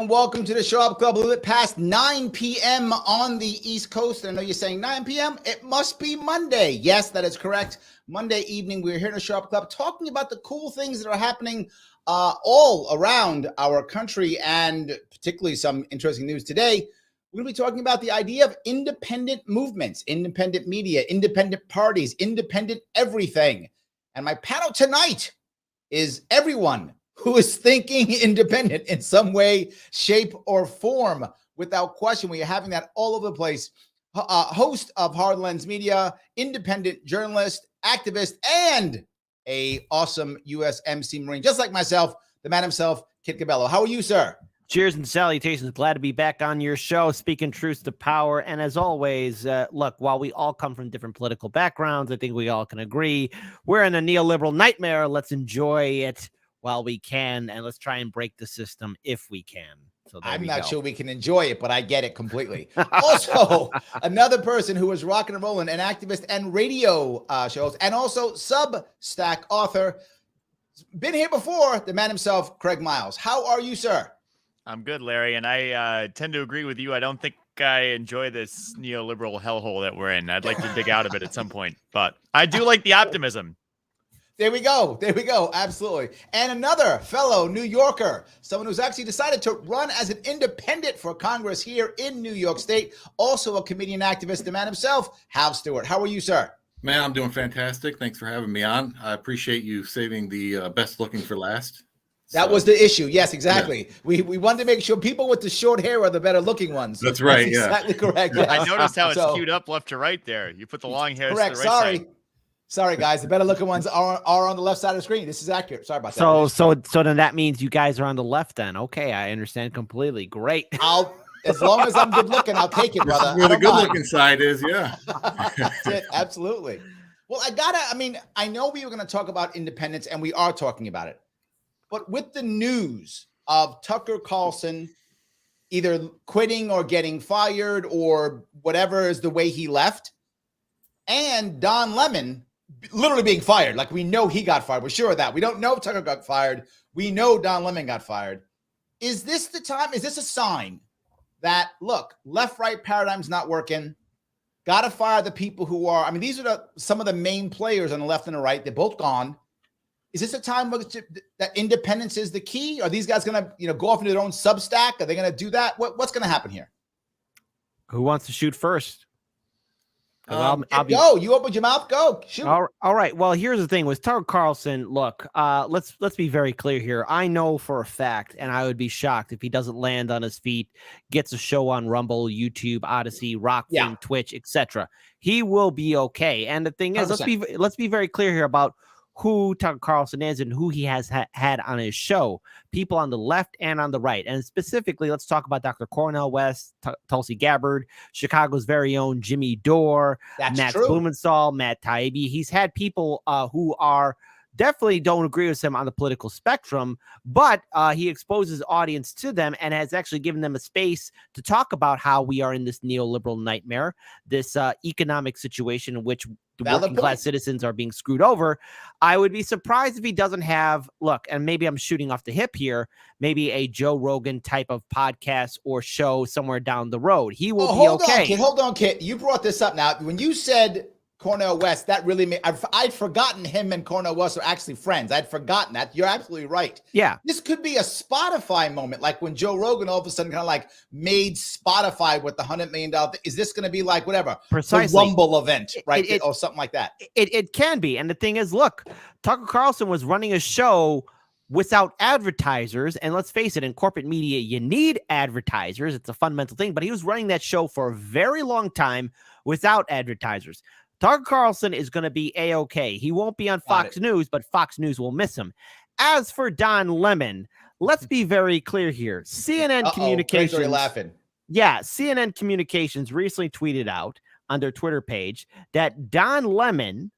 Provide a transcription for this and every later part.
Welcome to the Sharpe Club. A little bit past 9 p.m. on the East Coast. I know you're saying 9 p.m. It must be Monday. Yes, that is correct. Monday evening, we're here in the Sharpe Club talking about the cool things that are happening all around our country, and particularly some interesting news today. We're going to be talking about the idea of independent movements, independent media, independent parties, independent everything. And my panel tonight is everyone who is thinking independent in some way, shape, or form. Without question, we are having that all over the place. Host of Hard Lens Media, independent journalist, activist, and a awesome USMC Marine, just like myself, the man himself, Kit Cabello. How are you, sir? Cheers and salutations. Glad to be back on your show, speaking truth to power. And as always, look, while we all come from different political backgrounds, I think we all can agree we're in a neoliberal nightmare. Let's enjoy it while we can, and let's try and break the system if we can. So I'm not sure we can enjoy it, but I get it completely. Also, another person who is rocking and rolling, an activist and radio shows, and also Substack author, been here before, the man himself, Craig Miles. How are you, sir? I'm good, Larry, and I tend to agree with you. I don't think I enjoy this neoliberal hellhole that we're in. I'd like to dig out of it at some point, but I do like the optimism. There we go. Absolutely. And another fellow New Yorker, someone who's actually decided to run as an independent for Congress here in New York State. Also a comedian activist, the man himself, Hal Stewart. How are you, sir? Man, I'm doing fantastic. Thanks for having me on. I appreciate you saving the best looking for last. That was the issue. Yes, exactly. Yeah. We wanted to make sure people with the short hair are the better looking ones. That's right. That's exactly correct. Yes. I noticed how it's queued up left to right there. You put the long hairs correct. To the right side. Sorry, guys. The better looking ones are on the left side of the screen. This is accurate. Sorry about that. So then that means you guys are on the left then. Okay, I understand completely. Great. As long as I'm good looking, I'll take it, brother. Where the good looking side is, yeah. That's it. Absolutely. Well, I know we were going to talk about independence, and we are talking about it. But with the news of Tucker Carlson either quitting or getting fired or whatever is the way he left, and Don Lemon literally being fired. Like, we know he got fired. We're sure of that. We don't know if Tucker got fired. We know Don Lemon got fired. Is this the time? Is this a sign that, look, left-right paradigm's not working? Got to fire the people who are, these are some of the main players on the left and the right. They're both gone. Is this a time that independence is the key? Are these guys going to, go off into their own Substack? Are they going to do that? What's going to happen here? Who wants to shoot first? Go. You opened your mouth. Go. Shoot. All right. Well, here's the thing with Tucker Carlson. Look, let's be very clear here. I know for a fact, and I would be shocked if he doesn't land on his feet, gets a show on Rumble, YouTube, Odyssey, Rockfin, Twitch, etc. He will be okay. And the thing is, 100%. let's be very clear here about who Tucker Carlson is and who he has had on his show, people on the left and on the right. And specifically, let's talk about Dr. Cornel West, Tulsi Gabbard, Chicago's very own Jimmy Dore, Matt Blumenthal, Matt Taibbi. He's had people who are definitely don't agree with him on the political spectrum, but he exposes audience to them and has actually given them a space to talk about how we are in this neoliberal nightmare, this economic situation in which the working class citizens are being screwed over. I would be surprised if he doesn't have, look, and maybe I'm shooting off the hip here, maybe a Joe Rogan type of podcast or show somewhere down the road. He will be okay. Hold on, Kit. You brought this up now. When you said Cornel West, that really made, I'd forgotten him and Cornel West are actually friends. I'd forgotten that. You're absolutely right. Yeah. This could be a Spotify moment, like when Joe Rogan all of a sudden kind of like made Spotify with the $100 million. Is this going to be like whatever? Precisely. The Rumble event, right? Or something like that. It can be. And the thing is, look, Tucker Carlson was running a show without advertisers. And let's face it, in corporate media, you need advertisers. It's a fundamental thing. But he was running that show for a very long time without advertisers. Tucker Carlson is going to be A-okay. He won't be on Fox News, but Fox News will miss him. As for Don Lemon, let's be very clear here. CNN Communications. You're laughing. Yeah, CNN Communications recently tweeted out on their Twitter page that Don Lemon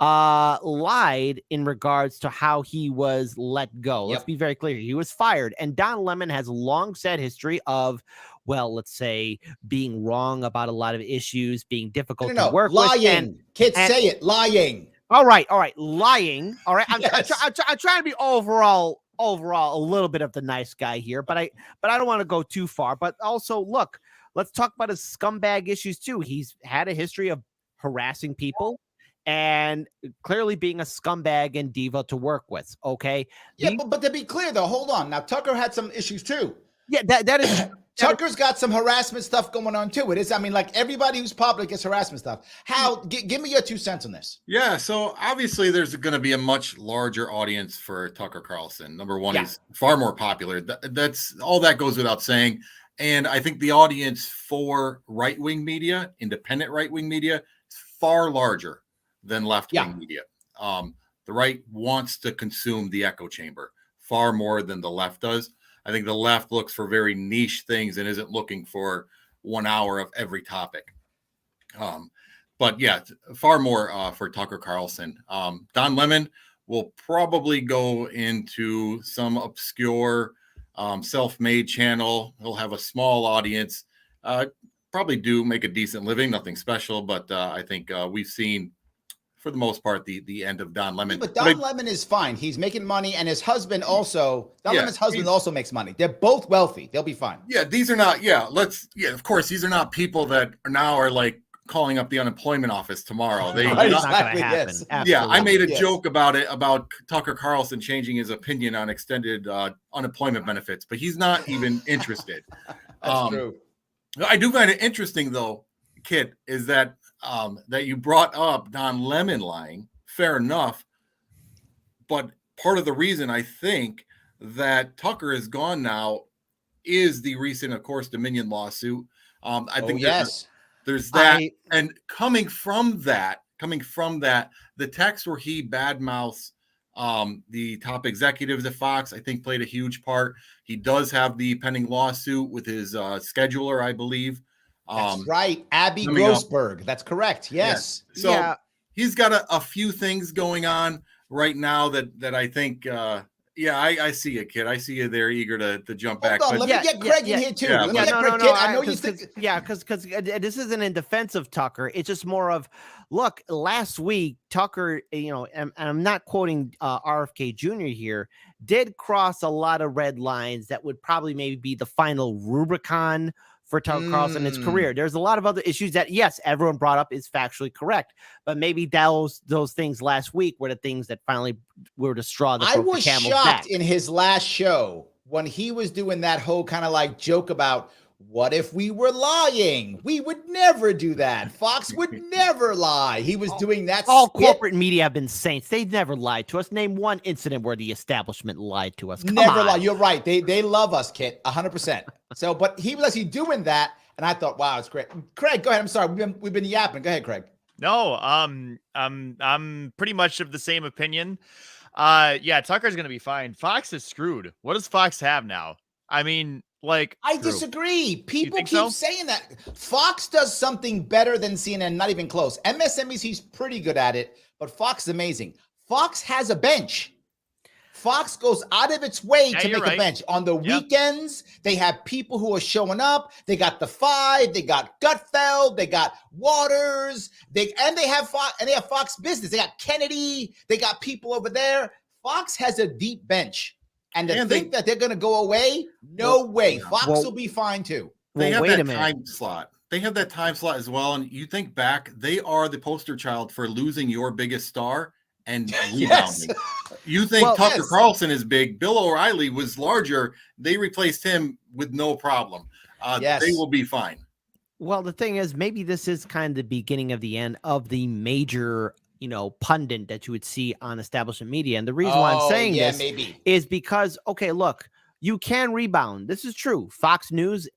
lied in regards to how he was let go. Let's Yep. be very clear. He was fired. And Don Lemon has a long set history of, well, let's say being wrong about a lot of issues, being difficult to work with. Lying. Kids say it. Lying. All right. Lying. All right. I'm trying to be overall a little bit of the nice guy here, but I don't want to go too far. But also, look, let's talk about his scumbag issues too. He's had a history of harassing people and clearly being a scumbag and diva to work with. Okay. Yeah, but to be clear though, hold on. Now Tucker had some issues too. Yeah, that is Tucker's got some harassment stuff going on too. It is, I mean, like everybody who's public gets harassment stuff. Hal, give me your 2 cents on this. Yeah, so obviously there's going to be a much larger audience for Tucker Carlson. Number one, he's far more popular. That's all that goes without saying. And I think the audience for right-wing media, independent right-wing media, is far larger than left-wing media. The right wants to consume the echo chamber far more than the left does. I think the left looks for very niche things and isn't looking for 1 hour of every topic. But yeah, far more for Tucker Carlson. Don Lemon will probably go into some obscure self-made channel. He'll have a small audience, probably do make a decent living, nothing special, but I think we've seen for the most part the end of Don Lemon. Yeah, but Don Lemon is fine. He's making money, and his husband also. Lemon's husband also makes money. They're both wealthy. They'll be fine. Yeah, these are not. Of course, these are not people that are like calling up the unemployment office tomorrow. They not going to happen. Yes. Yeah, I made a joke about it, about Tucker Carlson changing his opinion on extended unemployment benefits, but he's not even interested. That's true. I do find it interesting, though, Kit, is that that you brought up Don Lemon lying. Fair enough. But part of the reason I think that Tucker is gone now is the recent, of course, Dominion lawsuit. I think there's that. And coming from that, the text where he badmouths the top executives at Fox, I think played a huge part. He does have the pending lawsuit with his scheduler, I believe. That's right. Abby Grossberg. That's correct. Yes. So he's got a few things going on right now that I think, I see it, Kid. I see you there, eager to jump back. Let me get Craig in here too. I know you think. Yeah, because this isn't in defense of Tucker. It's just more of, look, last week Tucker, and I'm not quoting RFK Jr. here, did cross a lot of red lines that would probably maybe be the final Rubicon for Tucker Carlson in his career. There's a lot of other issues that, yes, everyone brought up is factually correct, but maybe those things last week were the things that finally were the straw that broke the camel's back. I was shocked in his last show when he was doing that whole kind of like joke about, what if we were lying? We would never do that. Fox would never lie. He was doing that. All corporate media have been saints. They've never lied to us. Name one incident where the establishment lied to us. Never lie. You're right. They love us, Kit, 100%. So, but he was actually doing that, and I thought, wow, it's great. Craig, go ahead. I'm sorry. We've been yapping. Go ahead, Craig. No, I'm pretty much of the same opinion. Tucker's gonna be fine. Fox is screwed. What does Fox have now? I mean, like, I disagree. People keep saying that. Fox does something better than CNN, not even close. MSNBC's pretty good at it, but Fox is amazing. Fox has a bench. Fox goes out of its way to make a bench. On the weekends, they have people who are showing up. They got the Five, they got Gutfeld, they got Waters, they have Fox Business. They got Kennedy, they got people over there. Fox has a deep bench. And to think that they're going to go away, no way. Fox will be fine too. They have that time slot. They have that time slot as well. And you think back, they are the poster child for losing your biggest star and rebounding. You think Tucker Carlson is big. Bill O'Reilly was larger. They replaced him with no problem. They will be fine. Well, the thing is, maybe this is kind of the beginning of the end of the major pundit that you would see on establishment media. And the reason why I'm saying this is because, okay, look, you can rebound. This is true. Fox News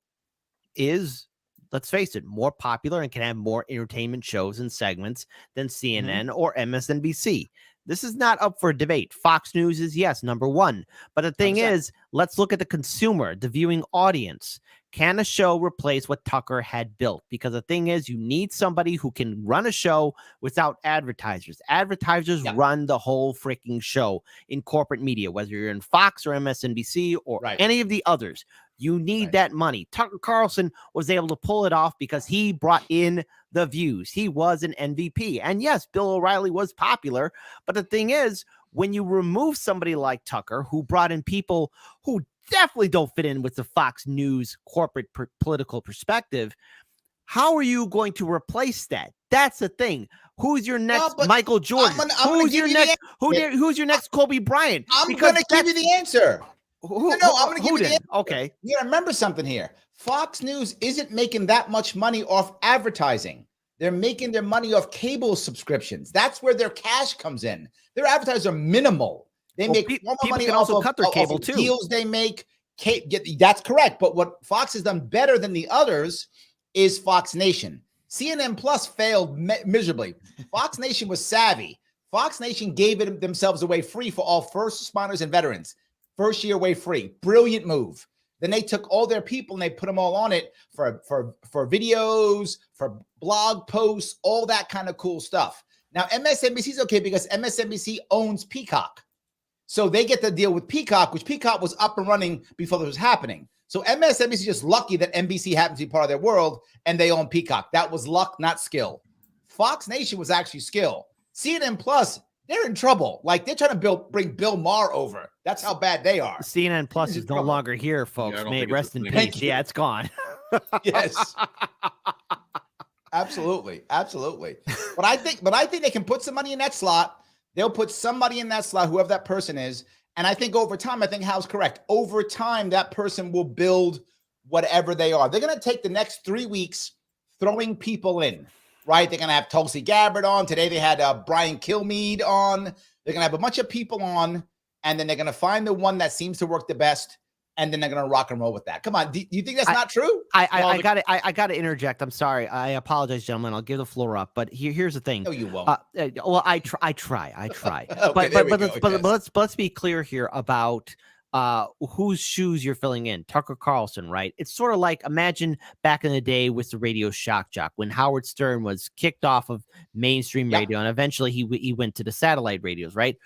is, let's face it, more popular and can have more entertainment shows and segments than CNN or MSNBC. This is not up for debate. Fox News is, yes, number one. But the thing 100%. is, let's look at the consumer, the viewing audience. Can a show replace what Tucker had built? Because the thing is, you need somebody who can run a show without advertisers. Advertisers run the whole freaking show in corporate media, whether you're in Fox or MSNBC or any of the others. You need that money. Tucker Carlson was able to pull it off because he brought in the views. He was an MVP. And yes, Bill O'Reilly was popular. But the thing is, when you remove somebody like Tucker, who brought in people who definitely don't fit in with the Fox News corporate political perspective, how are you going to replace that? That's the thing. Who's your next Michael Jordan? Who's your next Kobe Bryant? I'm going to give you the answer. I'm going to give you the answer. Okay. You got to remember something here. Fox News isn't making that much money off advertising. They're making their money off cable subscriptions. That's where their cash comes in. Their advertisers are minimal. They make more money can off also cut their cable too. Deals they make. That's correct. But what Fox has done better than the others is Fox Nation. CNN Plus failed miserably. Fox Nation was savvy. Fox Nation gave themselves away free for all first responders and veterans. First year away free. Brilliant move. Then they took all their people and they put them all on it for videos, for blog posts, all that kind of cool stuff. Now, MSNBC is okay because MSNBC owns Peacock. So they get to deal with Peacock, which Peacock was up and running before this was happening. So MSNBC is just lucky that NBC happens to be part of their world and they own Peacock. That was luck, not skill. Fox Nation was actually skill. CNN Plus, they're in trouble. Like they're trying to bring Bill Maher over. That's how bad they are. CNN Plus is no longer here, folks. May it rest in peace. Yeah, it's gone. Yes. Absolutely. But I think they can put some money in that slot. They'll put somebody in that slot, whoever that person is. And I think over time, I think Hal's correct. Over time, that person will build whatever they are. They're going to take the next 3 weeks throwing people in, right? They're going to have Tulsi Gabbard on. Today, they had Brian Kilmeade on. They're going to have a bunch of people on, and then they're going to find the one that seems to work the best. And then they're going to rock and roll with that. Come on. Do you think that's not true? I got to interject. I'm sorry. I apologize, gentlemen. I'll give the floor up. But here's the thing. No, you won't. Well, I try. Okay, but let's be clear here about whose shoes you're filling in. Tucker Carlson, right? It's sort of like, imagine back in the day with the radio shock jock when Howard Stern was kicked off of mainstream radio, and eventually he went to the satellite radios, right?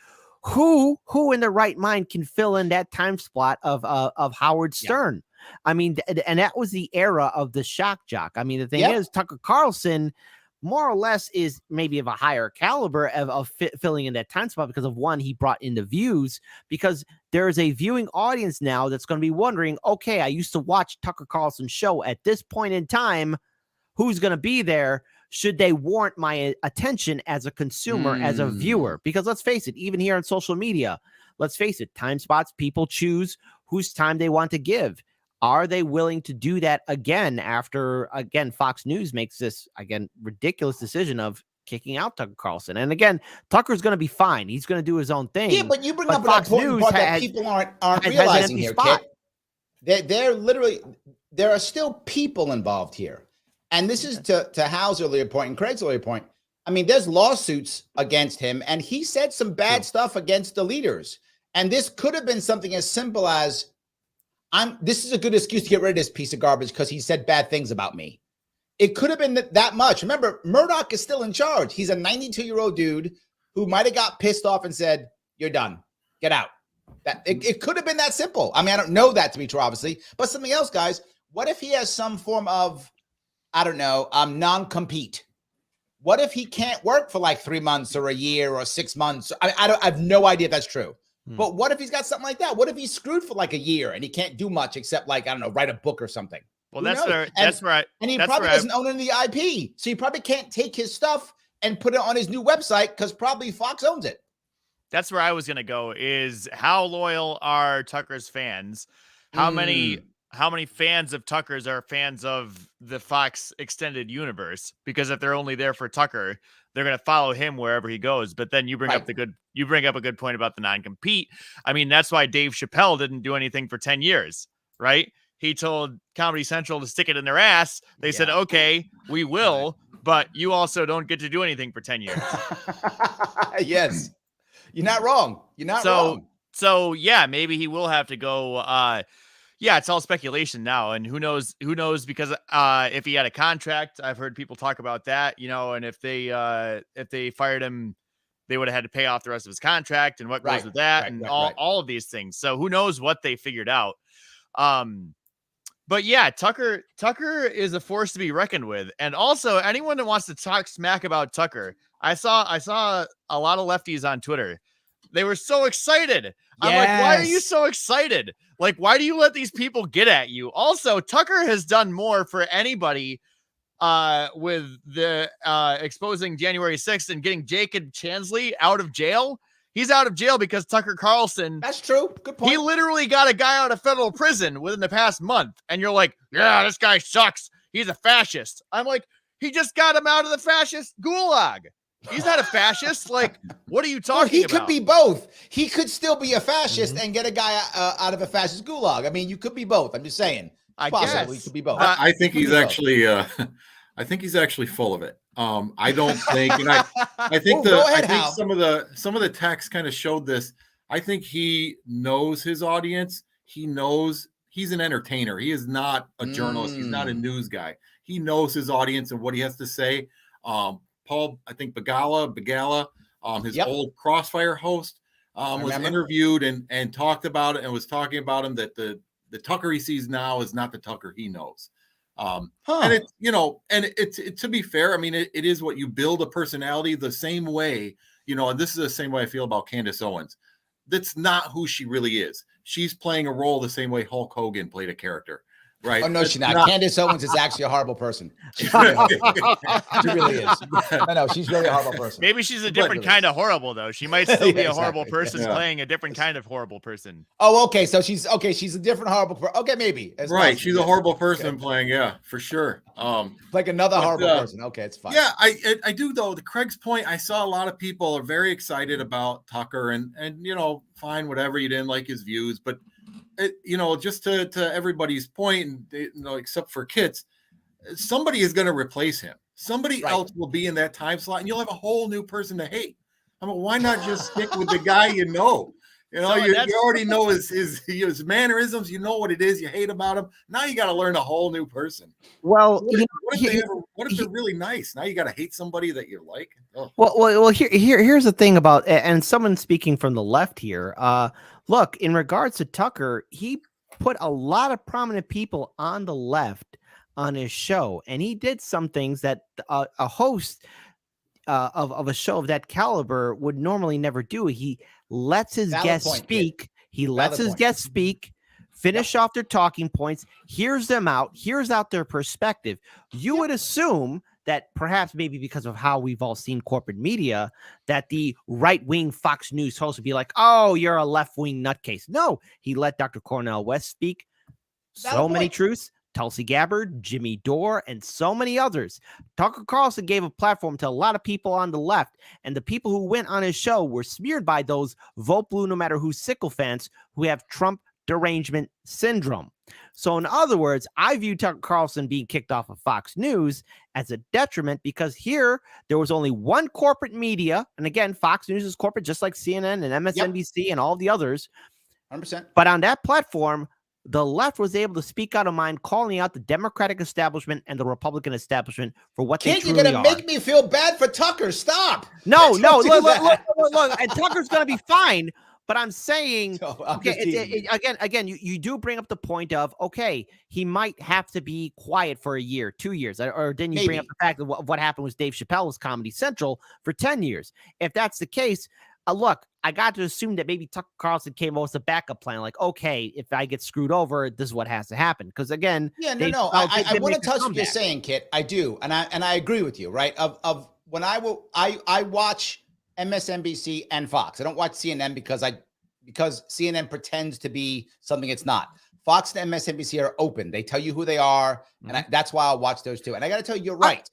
Who in their right mind can fill in that time slot of Howard Stern? I mean, and that was the era of the shock jock. I mean, the thing is, Tucker Carlson more or less is maybe of a higher caliber of filling in that time spot because of one, he brought in the views, because there is a viewing audience now that's going to be wondering, okay, I used to watch Tucker Carlson's show at this point in time. Who's going to be there? Should they warrant my attention as a consumer, as a viewer? Because let's face it, even here on social media, let's face it, time spots, people choose whose time they want to give. Are they willing to do that again after, again, Fox News makes this, again, ridiculous decision of kicking out Tucker Carlson? And again, Tucker's going to be fine. He's going to do his own thing. Yeah, but you bring up an important part that people aren't realizing here, Kit. They're literally, there are still people involved here. And this is to Hal's earlier point and Craig's earlier point. I mean, there's lawsuits against him, and he said some bad stuff against the leaders. And this could have been something as simple as, this is a good excuse to get rid of this piece of garbage because he said bad things about me. It could have been that much. Remember, Murdoch is still in charge. He's a 92-year-old dude who might have got pissed off and said, "You're done. Get out." It could have been that simple. I mean, I don't know that to be true, obviously. But something else, guys. What if he has some form of, I don't know, non-compete? What if he can't work for like 3 months or a year or 6 months? I have no idea if that's true. But what if he's got something like that? What if he's screwed for like a year and he can't do much except, like, I don't know, write a book or something? Well, that's right. And he probably doesn't own any IP. So he probably can't take his stuff and put it on his new website because probably Fox owns it. That's where I was going to go, is how loyal are Tucker's fans? How many fans of Tucker's are fans of the Fox extended universe? Because if they're only there for Tucker, they're going to follow him wherever he goes. But then you bring up a good point about the non-compete. I mean, that's why Dave Chappelle didn't do anything for 10 years, right? He told Comedy Central to stick it in their ass. They said, okay, we will, but you also don't get to do anything for 10 years. Yes. You're not wrong. You're not wrong. So yeah, maybe he will have to go. Yeah, it's all speculation now, and who knows because if he had a contract, I've heard people talk about that, and if they fired him, they would have had to pay off the rest of his contract and what goes with that, and all of these things. So who knows what they figured out. But yeah, Tucker is a force to be reckoned with. And also anyone that wants to talk smack about Tucker, I saw a lot of lefties on Twitter. They were so excited. Yes. I'm like, why are you so excited? Like, why do you let these people get at you? Also, Tucker has done more for anybody with the exposing January 6th and getting Jacob Chansley out of jail. He's out of jail because Tucker Carlson. That's true. Good point. He literally got a guy out of federal prison within the past month. And you're like, yeah, this guy sucks. He's a fascist. I'm like, he just got him out of the fascist gulag. He's not a fascist. Like, what are you talking about? He could be both. He could still be a fascist and get a guy out of a fascist gulag. I mean, you could be both. I'm just saying. I guess. He could be both. I think he's actually I think he's actually full of it. I don't think, and I think some of the text kind of showed this. I think he knows his audience. He knows he's an entertainer. He is not a journalist. He's not a news guy. He knows his audience and what he has to say. Paul, I think Begala, his old Crossfire host, was interviewed and talked about it and was talking about him that the Tucker he sees now is not the Tucker he knows. And it's, and it's to be fair, I mean, it is what you build a personality the same way, and this is the same way I feel about Candace Owens. That's not who she really is. She's playing a role the same way Hulk Hogan played a character. Right. Oh, no, she's not. Candace Owens is actually a horrible person. She really is. No, she's really a horrible person. Maybe she's a different kind of horrible, though. She might still be a horrible person playing a different kind of horrible person. Oh, okay. So she's a different horrible person. Okay, maybe. Right. She's a horrible person playing. Yeah, for sure. Like another horrible person. Okay, it's fine. Yeah, I do, though. To Craig's point, I saw a lot of people are very excited about Tucker and fine, whatever. You didn't like his views, but just to everybody's point, except for Kit's, somebody is going to replace him. Somebody else will be in that time slot, and you'll have a whole new person to hate. I mean, why not just stick with the guy you know? You already know his mannerisms. You know what it is you hate about him. Now you got to learn a whole new person. Well, what if they're really nice? Now you got to hate somebody that you like. Oh. Well, here's the thing about, and someone speaking from the left here. Look, in regards to Tucker, he put a lot of prominent people on the left on his show, and he did some things that a host of a show of that caliber would normally never do. He lets his guests speak. Kid. He lets his guests speak, finish off their talking points, hears them out, hears out their perspective. You would assume that perhaps maybe because of how we've all seen corporate media, that the right-wing Fox News host would be like, oh, you're a left-wing nutcase. No, he let Dr. Cornel West speak. So many truths. Tulsi Gabbard, Jimmy Dore, and so many others. Tucker Carlson gave a platform to a lot of people on the left, and the people who went on his show were smeared by those vote blue no matter who sycophants who have Trump derangement syndrome. So in other words, I view Tucker Carlson being kicked off of Fox News as a detriment because here there was only one corporate media. And again, Fox News is corporate, just like CNN and MSNBC and all the others. 100%. But on that platform, the left was able to speak out of mind, calling out the Democratic establishment and the Republican establishment for what they truly are. You're going to make me feel bad for Tucker. Stop. No, look. And Tucker's going to be fine. But I'm saying, again, you do bring up the point of, okay, he might have to be quiet for a year, 2 years, or then you bring up the fact of what happened with Dave Chappelle's Comedy Central for 10 years. If that's the case, look, I got to assume that maybe Tucker Carlson came up with a backup plan, like, okay, if I get screwed over, this is what has to happen. Because again, I want to touch what you're saying, Kit. I do, and I agree with you, right? Of when I watch MSNBC and Fox. I don't watch CNN because CNN pretends to be something it's not. Fox and MSNBC are open. They tell you who they are, and that's why I'll watch those two. And I got to tell you, you're right.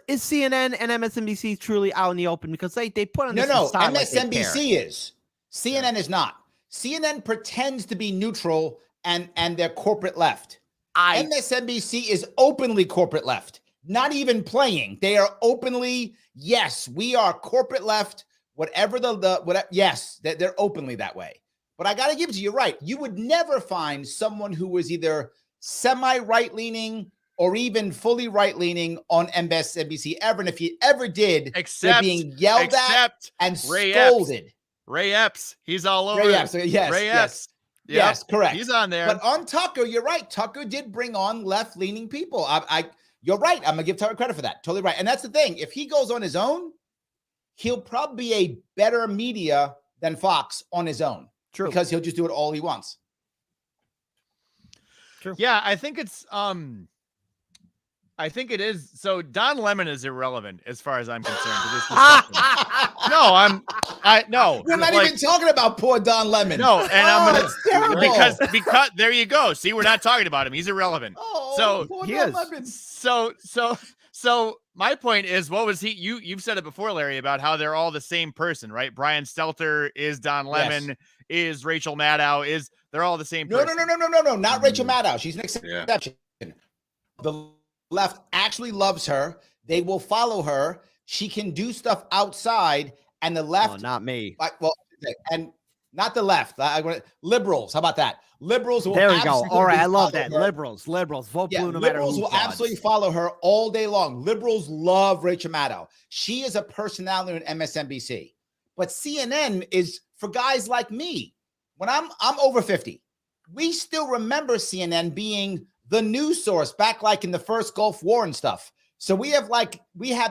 Is CNN and MSNBC truly out in the open because they put on this facade MSNBC is. CNN is not. CNN pretends to be neutral and they're corporate left. MSNBC is openly corporate left. Not even playing. They are openly, yes, we are corporate left. whatever whatever. Yes, they're openly that way. But I got to give it to you, right? You would never find someone who was either semi-right leaning or even fully right leaning on MSNBC ever. And if you ever did, they're being yelled at and scolded. Ray Epps, he's all over. Ray Epps, yes, Ray Epps. Yep. Yes, correct. He's on there. But on Tucker, you're right. Tucker did bring on left-leaning people. You're right. I'm gonna give Tucker credit for that. Totally right. And that's the thing. If he goes on his own, he'll probably be a better media than Fox on his own. True. Because he'll just do it all he wants. True. Yeah, I think it is. So Don Lemon is irrelevant as far as I'm concerned to this discussion. No. We're not even talking about poor Don Lemon. No, and I'm gonna because there you go. See, we're not talking about him. He's irrelevant. So my point is, what was he? You've said it before, Larry, about how they're all the same person, right? Brian Stelter is Don Lemon, is Rachel Maddow, they're all the same person. No, not Rachel Maddow. She's an exception. Yeah. The left actually loves her. They will follow her. She can do stuff outside, and the left, not me. And not the left. Liberals. How about that? Liberals will. There we go. All right, I love that. Liberals, vote blue no matter who. Liberals will absolutely follow her all day long. Liberals love Rachel Maddow. She is a personality on MSNBC, but CNN is for guys like me. When I'm over 50, we still remember CNN being the news source back like in the first Gulf War and stuff. So we have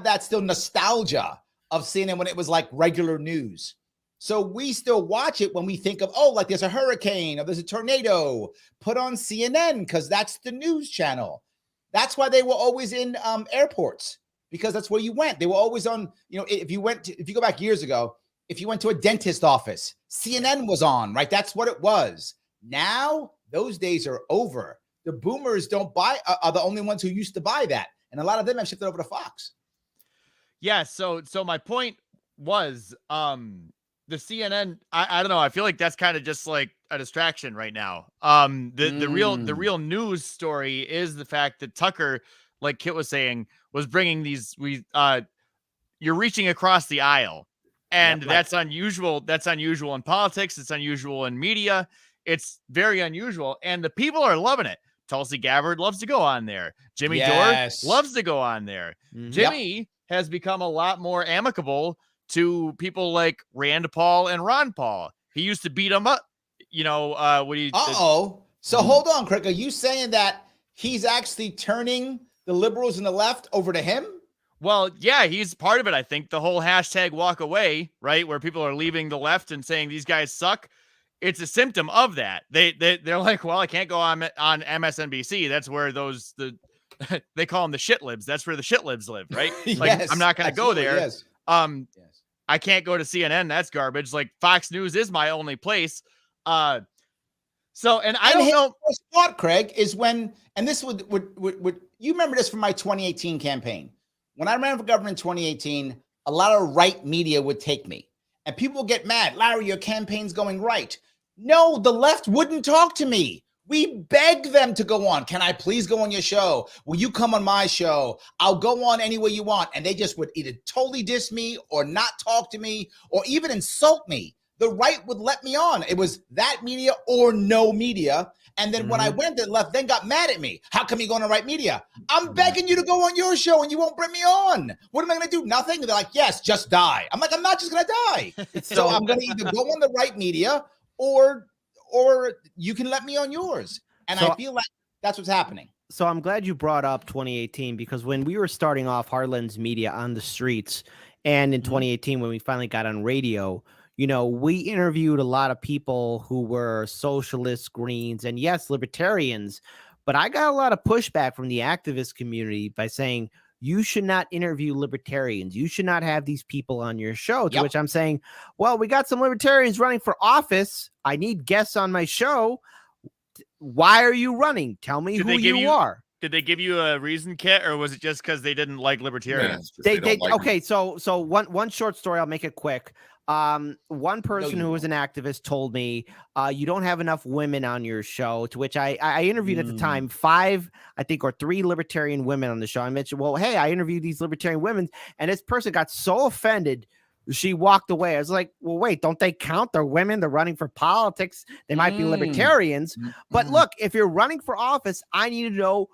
that still nostalgia of CNN when it was like regular news. So we still watch it when we think of, like there's a hurricane or there's a tornado, put on CNN because that's the news channel. That's why they were always in airports, because that's where you went. They were always on, if you go back years ago, if you went to a dentist office, CNN was on, right? That's what it was. Now those days are over. The boomers are the only ones who used to buy that. And a lot of them have shifted over to Fox. Yeah. So my point was, the CNN, I don't know. I feel like that's kind of just like a distraction right now. The real news story is the fact that Tucker, like Kit was saying, was bringing you're reaching across the aisle, and that's unusual. That's unusual in politics. It's unusual in media. It's very unusual, and the people are loving it. Tulsi Gabbard loves to go on there. Jimmy Dore loves to go on there. Mm-hmm. Jimmy has become a lot more amicable to people like Rand Paul and Ron Paul. He used to beat them up, So hold on, Crick. Are you saying that he's actually turning the liberals and the left over to him? Well, yeah, he's part of it. I think the whole hashtag walk away, right? Where people are leaving the left and saying these guys suck. It's a symptom of that. They're like, well, I can't go on MSNBC. That's where they call them the shit libs. That's where the shit libs live, right? Like, I'm not going to go there. Yes. I can't go to CNN. That's garbage. Like, Fox News is my only place. I don't know. Spot, Craig, is when, and this would you remember this from my 2018 campaign. When I ran for governor in 2018, a lot of right media would take me, and people would get mad. Larry, your campaign's going right. No, the left wouldn't talk to me. We begged them to go on. Can I please go on your show? Will you come on my show? I'll go on anywhere you want. And they just would either totally diss me or not talk to me or even insult me. The right would let me on. It was that media or no media. And then when I went to the left, then got mad at me. How come you go on the right media? I'm begging you to go on your show and you won't bring me on. What am I going to do? Nothing? They're like, yes, just die. I'm like, I'm not just going to die. So I'm going to either go on the right media or you can let me on yours. And I feel like that's what's happening. So I'm glad you brought up 2018, because when we were starting off Heartland's Media on the streets, and in 2018, when we finally got on radio, we interviewed a lot of people who were socialists, Greens, and yes, libertarians. But I got a lot of pushback from the activist community by saying, you should not interview libertarians. You should not have these people on your show. To which I'm saying, well, we got some libertarians running for office. I need guests on my show. Why are you running? Tell me who you are. Did they give you a reason, Kit, or was it just because they didn't like libertarians? Okay, so one short story. I'll make it quick. One person who was an activist told me, you don't have enough women on your show, to which I interviewed at the time 5, I think, or 3 libertarian women on the show. I mentioned, well, hey, I interviewed these libertarian women, and this person got so offended she walked away. I was like, well, wait, don't they count? They're women. They're running for politics. They might be libertarians. But look, if you're running for office, I need to know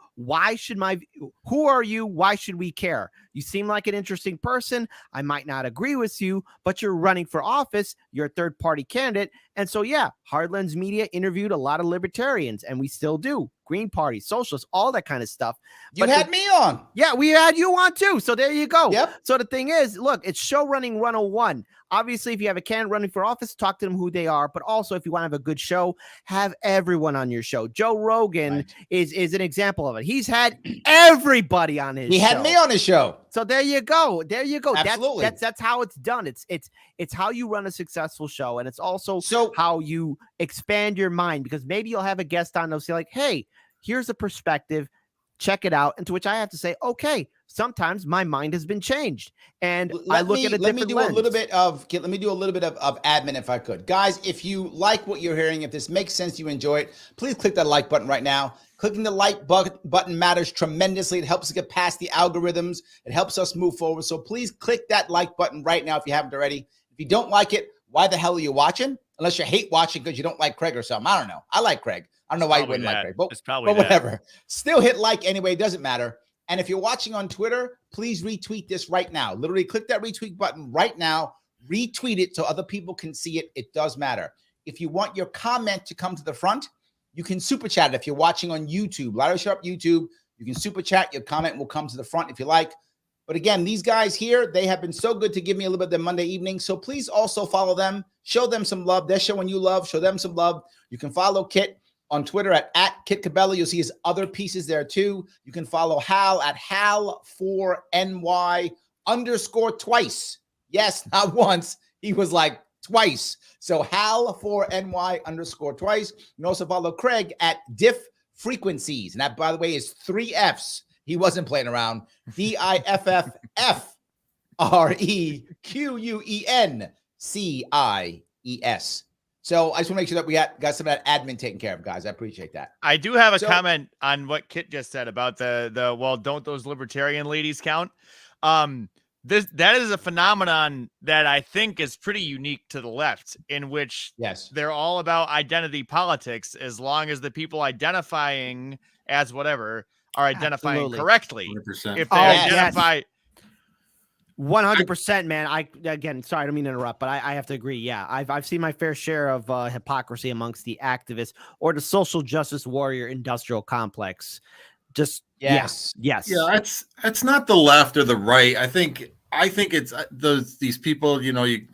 who are you? Why should we care? You seem like an interesting person. I might not agree with you, but you're running for office. You're a third party candidate. And so, yeah, Hardlands Media interviewed a lot of libertarians, and we still do. Green Party, socialists, all that kind of stuff. You had me on. Yeah, we had you on too. So there you go. Yep. So the thing is, look, it's show running 101. Obviously, if you have a candidate running for office, talk to them who they are. But also, if you want to have a good show, have everyone on your show. Joe Rogan is an example of it. He's had everybody on his show. He had me on his show. So there you go. There you go. Absolutely. That's how it's done. It's how you run a successful show. And it's also how you expand your mind, because maybe you'll have a guest on, they'll say like, hey, here's a perspective, check it out. And to which I have to say, okay, sometimes my mind has been changed. And I look at a different lens. Let me do a little bit of admin if I could. Guys, if you like what you're hearing, if this makes sense, you enjoy it, please click that like button right now. Clicking the like button matters tremendously. It helps us get past the algorithms. It helps us move forward. So please click that like button right now if you haven't already. If you don't like it, why the hell are you watching? Unless you hate watching because you don't like Craig or something. I don't know. I like Craig. I don't know why you wouldn't like Craig, but whatever. Still hit like anyway. It doesn't matter. And if you're watching on Twitter, please retweet this right now. Literally click that retweet button right now. Retweet it so other people can see it. It does matter. If you want your comment to come to the front, you can super chat it. If you're watching on YouTube, Larry Sharpe YouTube, you can super chat. Your comment will come to the front if you like. But again, these guys here, they have been so good to give me a little bit of their Monday evening. So please also follow them. Show them some love. They're showing you love. Show them some love. You can follow Kit on Twitter at Kit Cabello. You'll see his other pieces there too. You can follow Hal at Hal4NY_twice. Yes, not once. He was like twice. So Hal4NY_twice. You can also follow Craig at Diff Frequencies. And that, by the way, is 3 Fs. He wasn't playing around. DIFFFREQUENCIES. So I just want to make sure that we got some of that admin taken care of, guys. I appreciate that. I do have a comment on what Kit just said about the well, don't those libertarian ladies count? That is a phenomenon that I think is pretty unique to the left, in which they're all about identity politics, as long as the people identifying as whatever are identifying correctly. 100%. If they identify 100%, man. Sorry, I don't mean to interrupt, but I have to agree. Yeah, I've seen my fair share of hypocrisy amongst the activists or the social justice warrior industrial complex. Just yes. Yeah, it's not the left or the right. I think it's these people.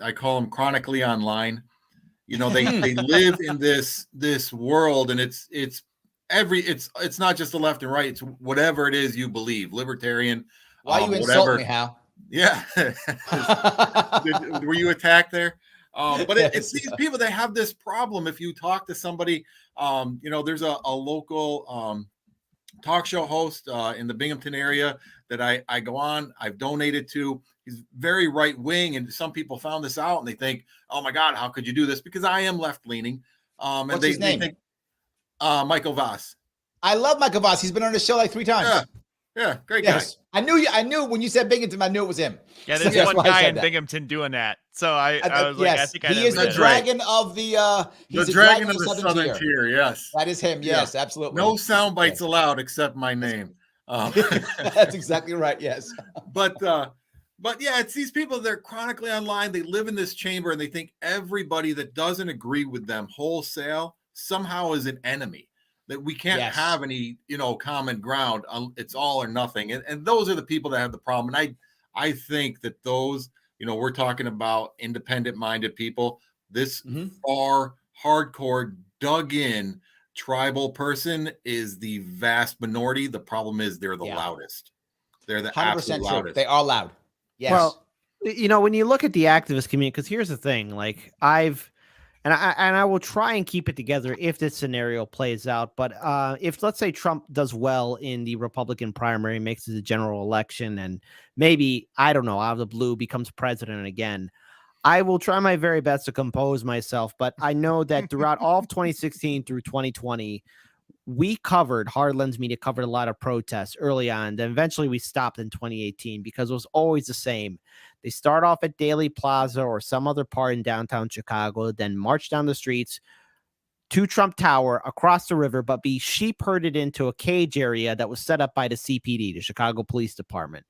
I call them chronically online. They live in this world, and it's not just the left and right. It's whatever it is you believe, libertarian. Why you insult me, Hal? Yeah. Were you attacked there? But it's these people that have this problem. If you talk to somebody, there's a local talk show host in the Binghamton area that I go on. I've donated to. He's very right wing, and some people found this out and they think, "Oh my God, how could you do this?" Because I am left leaning. What's his name? They think, Michael Voss. I love Michael Voss. He's been on the show like 3 times. Yeah, great guy. I knew when you said Binghamton, I knew it was him. Yeah, there's one guy in Binghamton doing that. So I was like, I think he is the dragon of the dragon of the Southern Tier. Yes, that is him. Yes, absolutely. No sound bites allowed except my name. That's exactly right. Yes, but yeah, it's these people. They're chronically online. They live in this chamber, and they think everybody that doesn't agree with them wholesale somehow is an enemy. That we can't have any, common ground. It's all or nothing. And those are the people that have the problem. And I think that those, we're talking about independent-minded people. This far, hardcore, dug-in tribal person is the vast minority. The problem is they're the loudest. They're the 100% loudest. True. They are loud. Yes. Well, when you look at the activist community, because here's the thing, like I will try and keep it together if this scenario plays out. But if, let's say, Trump does well in the Republican primary, makes it a general election, and maybe, I don't know, out of the blue becomes president again, I will try my very best to compose myself. But I know that throughout all of 2016 through 2020, Hardlands Media covered a lot of protests early on. Then eventually we stopped in 2018 because it was always the same. They start off at Daily Plaza or some other part in downtown Chicago, then march down the streets to Trump Tower, across the river, but be sheep herded into a cage area that was set up by the CPD, the Chicago Police Department.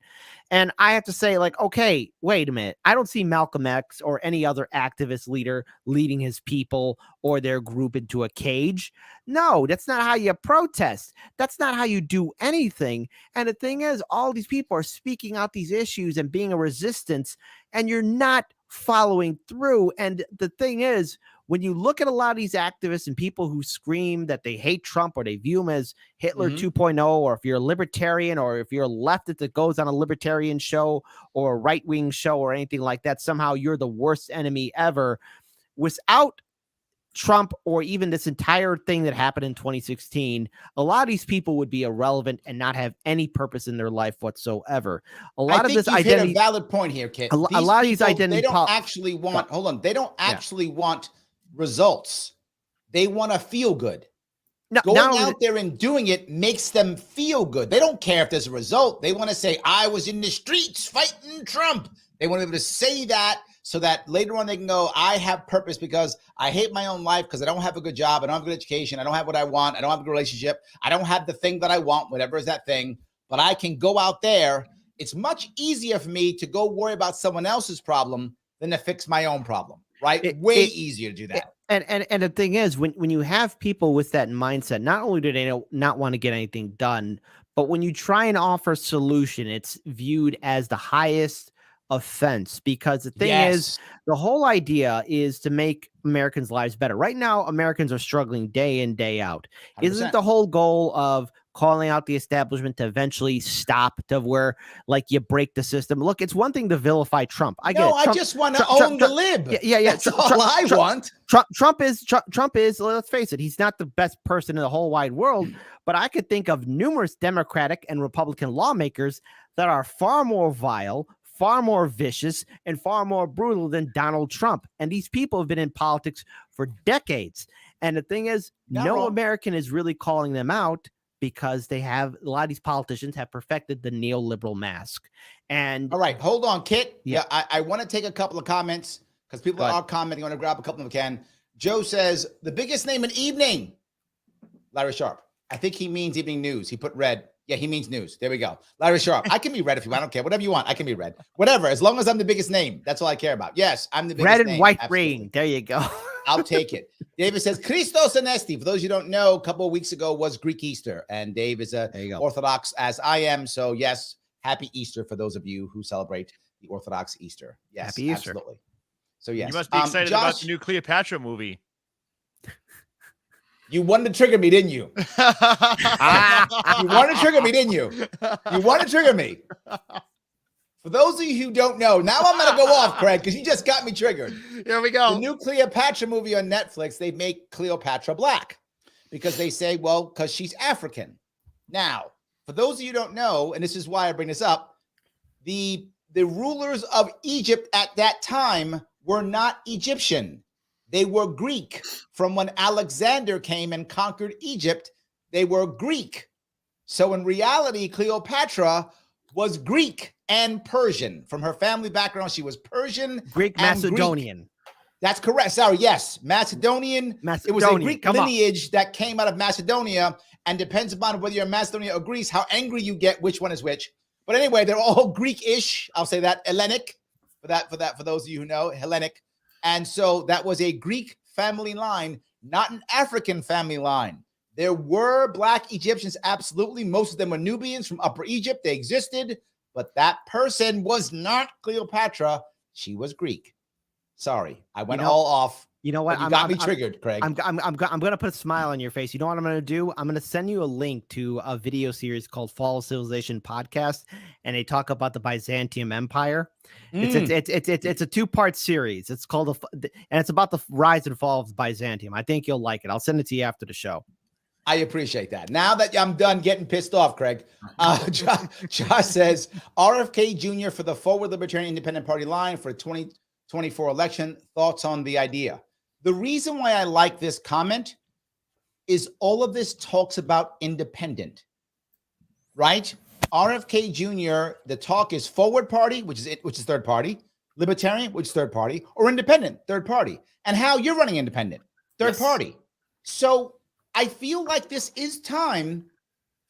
And I have to say, like, okay, wait a minute. I don't see Malcolm X or any other activist leader leading his people or their group into a cage. No, that's not how you protest. That's not how you do anything. And the thing is, all these people are speaking out these issues and being a resistance, and you're not following through. And the thing is, when you look at a lot of these activists and people who scream that they hate Trump or they view him as Hitler 2.0, or if you're a libertarian or if you're a leftist that goes on a libertarian show or a right-wing show or anything like that, somehow you're the worst enemy ever. Without Trump or even this entire thing that happened in 2016, a lot of these people would be irrelevant and not have any purpose in their life whatsoever. A lot of this identity, hit a valid point here, Kit. A lot of these identity, they don't actually want. Hold on, they don't actually want results. They want to feel good. Going out there and doing it makes them feel good. They don't care if there's a result. They want to say, I was in the streets fighting Trump. They want to be able to say that so that later on they can go, I have purpose because I hate my own life because I don't have a good job. I don't have a good education. I don't have what I want. I don't have a good relationship. I don't have the thing that I want, whatever is that thing. But I can go out there. It's much easier for me to go worry about someone else's problem than to fix my own problem. Right? Way easier to do that. And the thing is, when you have people with that mindset, not only do they not want to get anything done, but when you try and offer a solution, it's viewed as the highest offense, because the thing is, the whole idea is to make Americans' lives better. Right now, Americans are struggling day in, day out. 100%. Isn't the whole goal of calling out the establishment to eventually stop, to where like you break the system? Look, it's one thing to vilify Trump. I just want to own the lib. Yeah. That's all I want. Trump is, let's face it, he's not the best person in the whole wide world, but I could think of numerous Democratic and Republican lawmakers that are far more vile, far more vicious, and far more brutal than Donald Trump. And these people have been in politics for decades. And the thing is, no American is really calling them out, because they have, a lot of these politicians have perfected the neoliberal mask. And all right, hold on, Kit. Yeah, I want to take a couple of comments because people are commenting. I want to grab a couple if I can. Joe says, the biggest name in evening, Larry Sharpe. I think he means evening news. He put red. Yeah, he means news. There we go. Larry Sharpe. I can be red if you want. I don't care. Whatever you want. I can be red. Whatever. As long as I'm the biggest name. That's all I care about. Yes, I'm the biggest name. Red and white ring. There you go. I'll take it. David says, Christos Anesti. For those you don't know, a couple of weeks ago was Greek Easter. And Dave is Orthodox as I am. So yes, happy Easter for those of you who celebrate the Orthodox Easter. Yes, happy Easter. Absolutely. So yes. You must be excited about the new Cleopatra movie. You wanted to trigger me, didn't you? You wanted to trigger me, didn't you? You wanted to trigger me. For those of you who don't know, now I'm going to go off, Craig, because you just got me triggered. Here we go. The new Cleopatra movie on Netflix, they make Cleopatra black because they say, well, because she's African. Now, for those of you who don't know, and this is why I bring this up, the rulers of Egypt at that time were not Egyptian. They were Greek. From when Alexander came and conquered Egypt, they were Greek. So in reality, Cleopatra was Greek and Persian. From her family background, she was Persian, Greek, Macedonian. Greek. That's correct. Sorry, yes, Macedonian. It was a Greek lineage that came out of Macedonia, and depends upon whether you're Macedonia or Greece, how angry you get, which one is which. But anyway, they're all Greek-ish. I'll say that. Hellenic, for those of you who know, Hellenic. And so that was a Greek family line, not an African family line. There were Black Egyptians, absolutely. Most of them were Nubians from Upper Egypt. They existed, but that person was not Cleopatra. She was Greek. Sorry, I went all off. You know what? You got me triggered, Craig. I'm going to put a smile on your face. You know what I'm going to do? I'm going to send you a link to a video series called Fall of Civilization Podcast, and they talk about the Byzantium Empire. It's a 2-part series. It's called and it's about the rise and fall of Byzantium. I think you'll like it. I'll send it to you after the show. I appreciate that. Now that I'm done getting pissed off, Craig, Josh says RFK Jr. for the Forward Libertarian Independent Party line for 2024 election. Thoughts on the idea? The reason why I like this comment is all of this talks about independent, right? RFK Jr., the talk is forward party, which is third party, libertarian, which is third party, or independent, third party. And Hal, you're running independent, third party. So I feel like this is time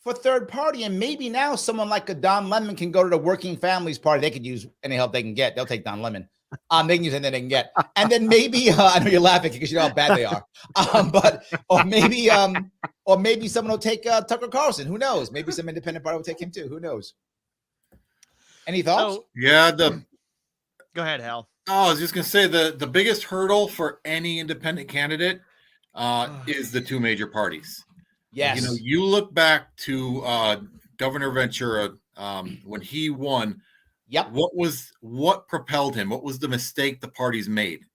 for third party, and maybe now someone like a Don Lemon can go to the Working Families Party. They could use any help they can get. They'll take Don Lemon. They can use anything they can get. And then maybe I know you're laughing because you know how bad they are. Or maybe someone will take Tucker Carlson. Who knows? Maybe some independent party will take him too. Who knows? Any thoughts? So, Yeah, go ahead, Hal. I was just gonna say the biggest hurdle for any independent candidate is the two major parties. Yes. You know, you look back to Governor Ventura when he won. Yep. What propelled him? What was the mistake the parties made?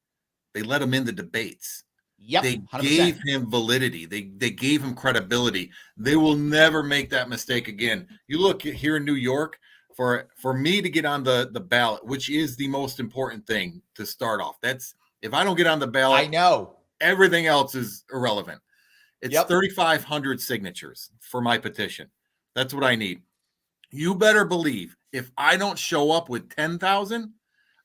They let him in the debates. Yep. They 100%. gave him validity. They gave him credibility. They will never make that mistake again. You look here in New York, for me to get on the ballot, which is the most important thing to start off. That's if I don't get on the ballot, I know everything else is irrelevant. It's 3,500 signatures for my petition. That's what I need. You better believe if I don't show up with 10,000,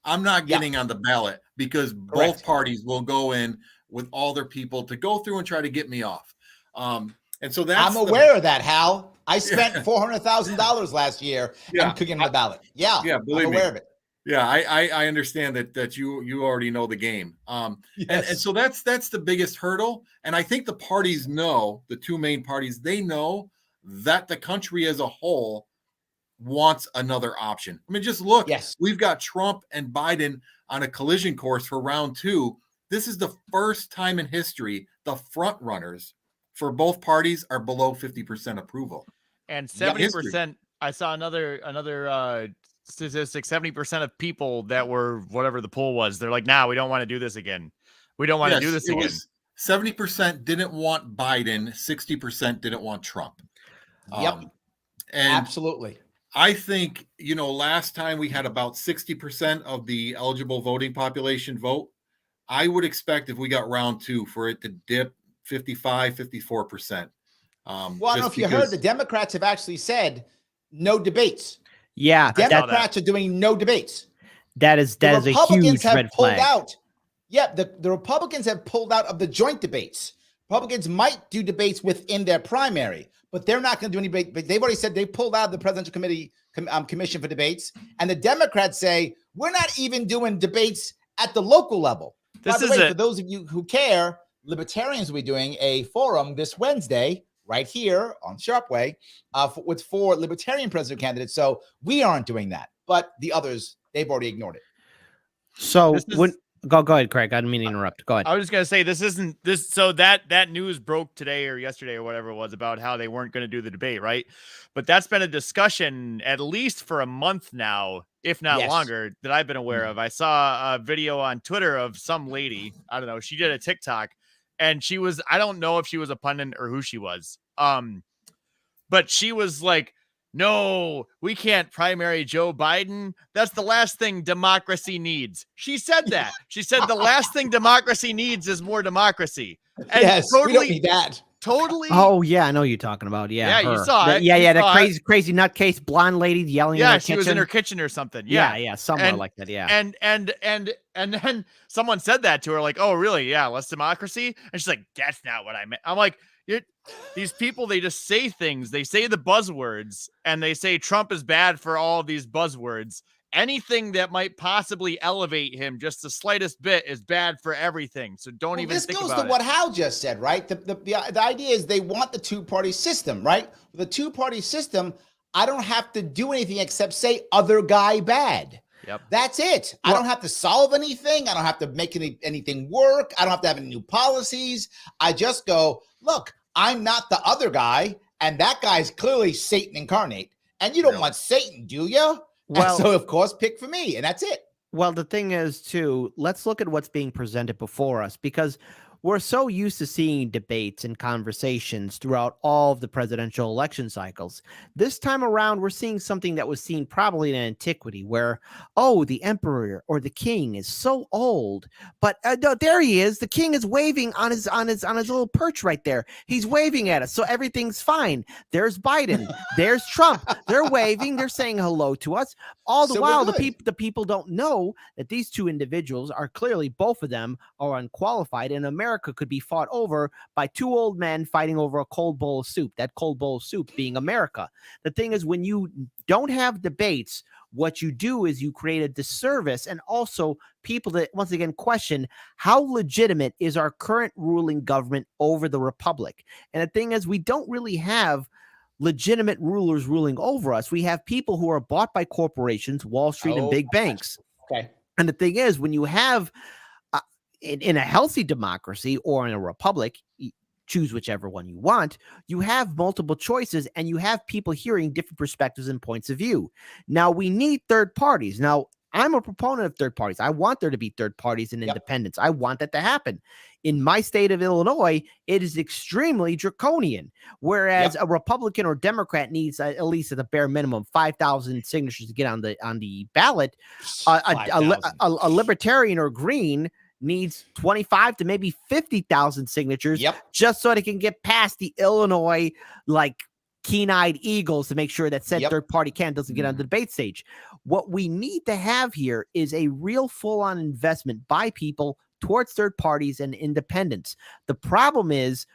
I'm not getting on the ballot because both parties will go in with all their people to go through and try to get me off. And so that's I'm aware of that, Hal. I spent $400,000 last year and couldn't get on the ballot. Yeah, believe I'm aware of it. Yeah, I understand that you already know the game. And so that's the biggest hurdle. And I think the parties know, the two main parties, they know that the country as a whole wants another option. I mean, just look, we've got Trump and Biden on a collision course for round 2. This is the first time in history the front runners for both parties are below 50% approval. And 70%, I saw another statistic, 70% of people that were whatever the poll was, they're like, we don't want to do this again. We don't want to do this again. 70% didn't want Biden, 60% didn't want Trump. And absolutely. I think, last time we had about 60% of the eligible voting population vote. I would expect if we got round 2 for it to dip 55, 54%. Well, I don't know if you heard, the Democrats have actually said no debates. Yeah, Democrats are doing no debates. That is a huge red flag. The Republicans have pulled out of the joint debates. Republicans might do debates within their primary, but they're not going to do any debate. But they've already said they pulled out of the presidential commission for debates. And the Democrats say we're not even doing debates at the local level. By the way, for those of you who care, Libertarians will be doing a forum this Wednesday right here on Sharpe Way with 4 Libertarian president candidates. So we aren't doing that, but the others, they've already ignored it. So go ahead, Craig. I didn't mean to interrupt. Go ahead. I was just gonna say so that news broke today or yesterday or whatever it was about how they weren't going to do the debate, right? But that's been a discussion at least for a month now, if not longer, that I've been aware of. I saw a video on Twitter of some lady, I don't know, she did a TikTok, and I don't know if she was a pundit or who she was. But she was like, no, we can't primary Joe Biden. That's the last thing democracy needs. She said that. She said the last thing democracy needs is more democracy. And we don't need that. Totally. Oh, yeah, I know you're talking about. Yeah, you saw it. Yeah, that crazy nutcase blonde lady yelling in her kitchen. Yeah, she was in her kitchen or something. Yeah, somewhere like that, yeah. And then someone said that to her, like, oh, really? Yeah, less democracy? And she's like, that's not what I meant. I'm like, these people, they just say things. They say the buzzwords, and they say Trump is bad for all of these buzzwords. Anything that might possibly elevate him just the slightest bit is bad for everything. So don't even think about it. This goes to what Hal just said, right? The idea is they want the two-party system, right? The two-party system, I don't have to do anything except say other guy bad. Yep. That's it. I don't have to solve anything. I don't have to make anything work. I don't have to have any new policies. I just go, look, I'm not the other guy, and that guy's clearly Satan incarnate. And you don't want Satan, do you? Well, so of course, pick for me, and that's it. Well, the thing is, too, let's look at what's being presented before us, because we're so used to seeing debates and conversations throughout all of the presidential election cycles. This time around, we're seeing something that was seen probably in antiquity, where, oh, the emperor or the king is so old, but no, there he is. The king is waving on his little perch right there. He's waving at us, so everything's fine. There's Biden. There's Trump. They're waving. They're saying hello to us. All the while, the people don't know that these two individuals are clearly, both of them are unqualified, and America could be fought over by two old men fighting over a cold bowl of soup. That cold bowl of soup being America. The thing is, when you don't have debates, what you do is you create a disservice, and also people that once again question how legitimate is our current ruling government over the republic. And the thing is, we don't really have legitimate rulers ruling over us. We have people who are bought by corporations, Wall Street, and big banks. Okay. And the thing is, when you have in a healthy democracy or in a republic, choose whichever one you want, you have multiple choices and you have people hearing different perspectives and points of view. Now, we need third parties. Now, I'm a proponent of third parties. I want there to be third parties and independence. I want that to happen. In my state of Illinois, it is extremely draconian, whereas a Republican or Democrat needs at least at the bare minimum 5,000 signatures to get on the ballot. A libertarian or green needs 25 to maybe 50,000 signatures just so they can get past the Illinois keen-eyed eagles to make sure that said third-party candidate doesn't get on the debate stage. What we need to have here is a real full-on investment by people towards third parties and independence. The problem is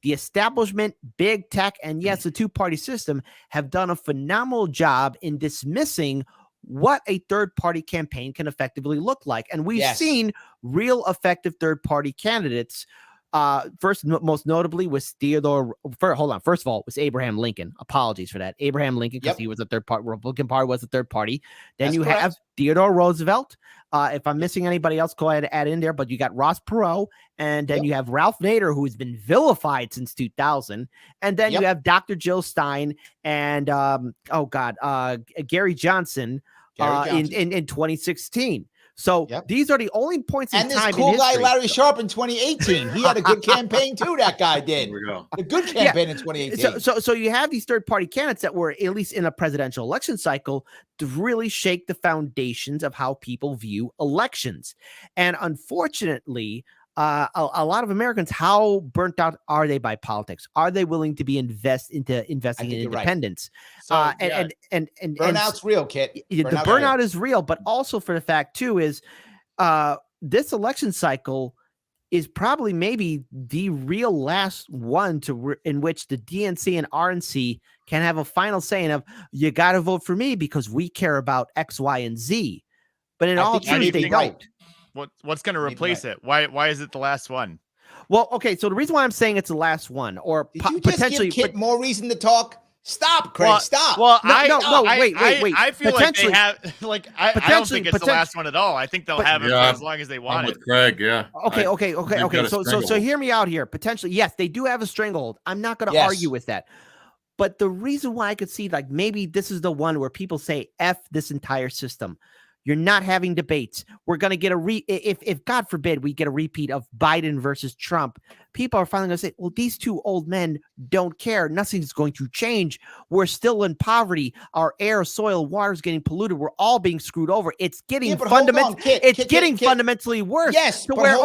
the establishment, big tech, and yes, the two-party system have done a phenomenal job in dismissing what a third-party campaign can effectively look like. And we've seen real effective third-party candidates. Most notably was First of all, it was Abraham Lincoln. Apologies for that. Abraham Lincoln, because he was a third party. Republican Party was a third party. Then you have Theodore Roosevelt. If I'm missing anybody else, go ahead and add in there. But you got Ross Perot, and then you have Ralph Nader, who's been vilified since 2000. And then you have Dr. Jill Stein and Gary Johnson, in 2016 So these are the only points in time. And this cool guy, Larry Sharpe, in 2018. He had a good campaign too, that guy did. There we go. A good campaign in 2018. So you have these third-party candidates that were, at least in a presidential election cycle, to really shake the foundations of how people view elections. And unfortunately, a lot of Americans, how burnt out are they by politics? Are they willing to be investing in independence? Right. And burnout's real, Kit. The burnout is real, but also for the fact too is this election cycle is probably maybe the real last one in which the DNC and RNC can have a final saying of, you got to vote for me because we care about X, Y, and Z. But in all truth, they don't. What's going to replace it? Why is it the last one? Well, okay, so the reason why I'm saying it's the last one, or Did you just potentially give Kit more reason to talk? Stop, Craig. Stop. Well, wait. I feel like they have I don't think it's the last one at all. I think they'll have it for as long as they want it. With Craig, Okay. So hear me out here. Potentially, yes, they do have a stranglehold. I'm not going to argue with that. But the reason why I could see maybe this is the one where people say F this entire system. You're not having debates. We're going to get if God forbid we get a repeat of Biden versus Trump, people are finally going to say, well, these two old men don't care. Nothing's going to change. We're still in poverty. Our air, soil, water is getting polluted. We're all being screwed over. It's getting fundamentally worse. Yes, to where,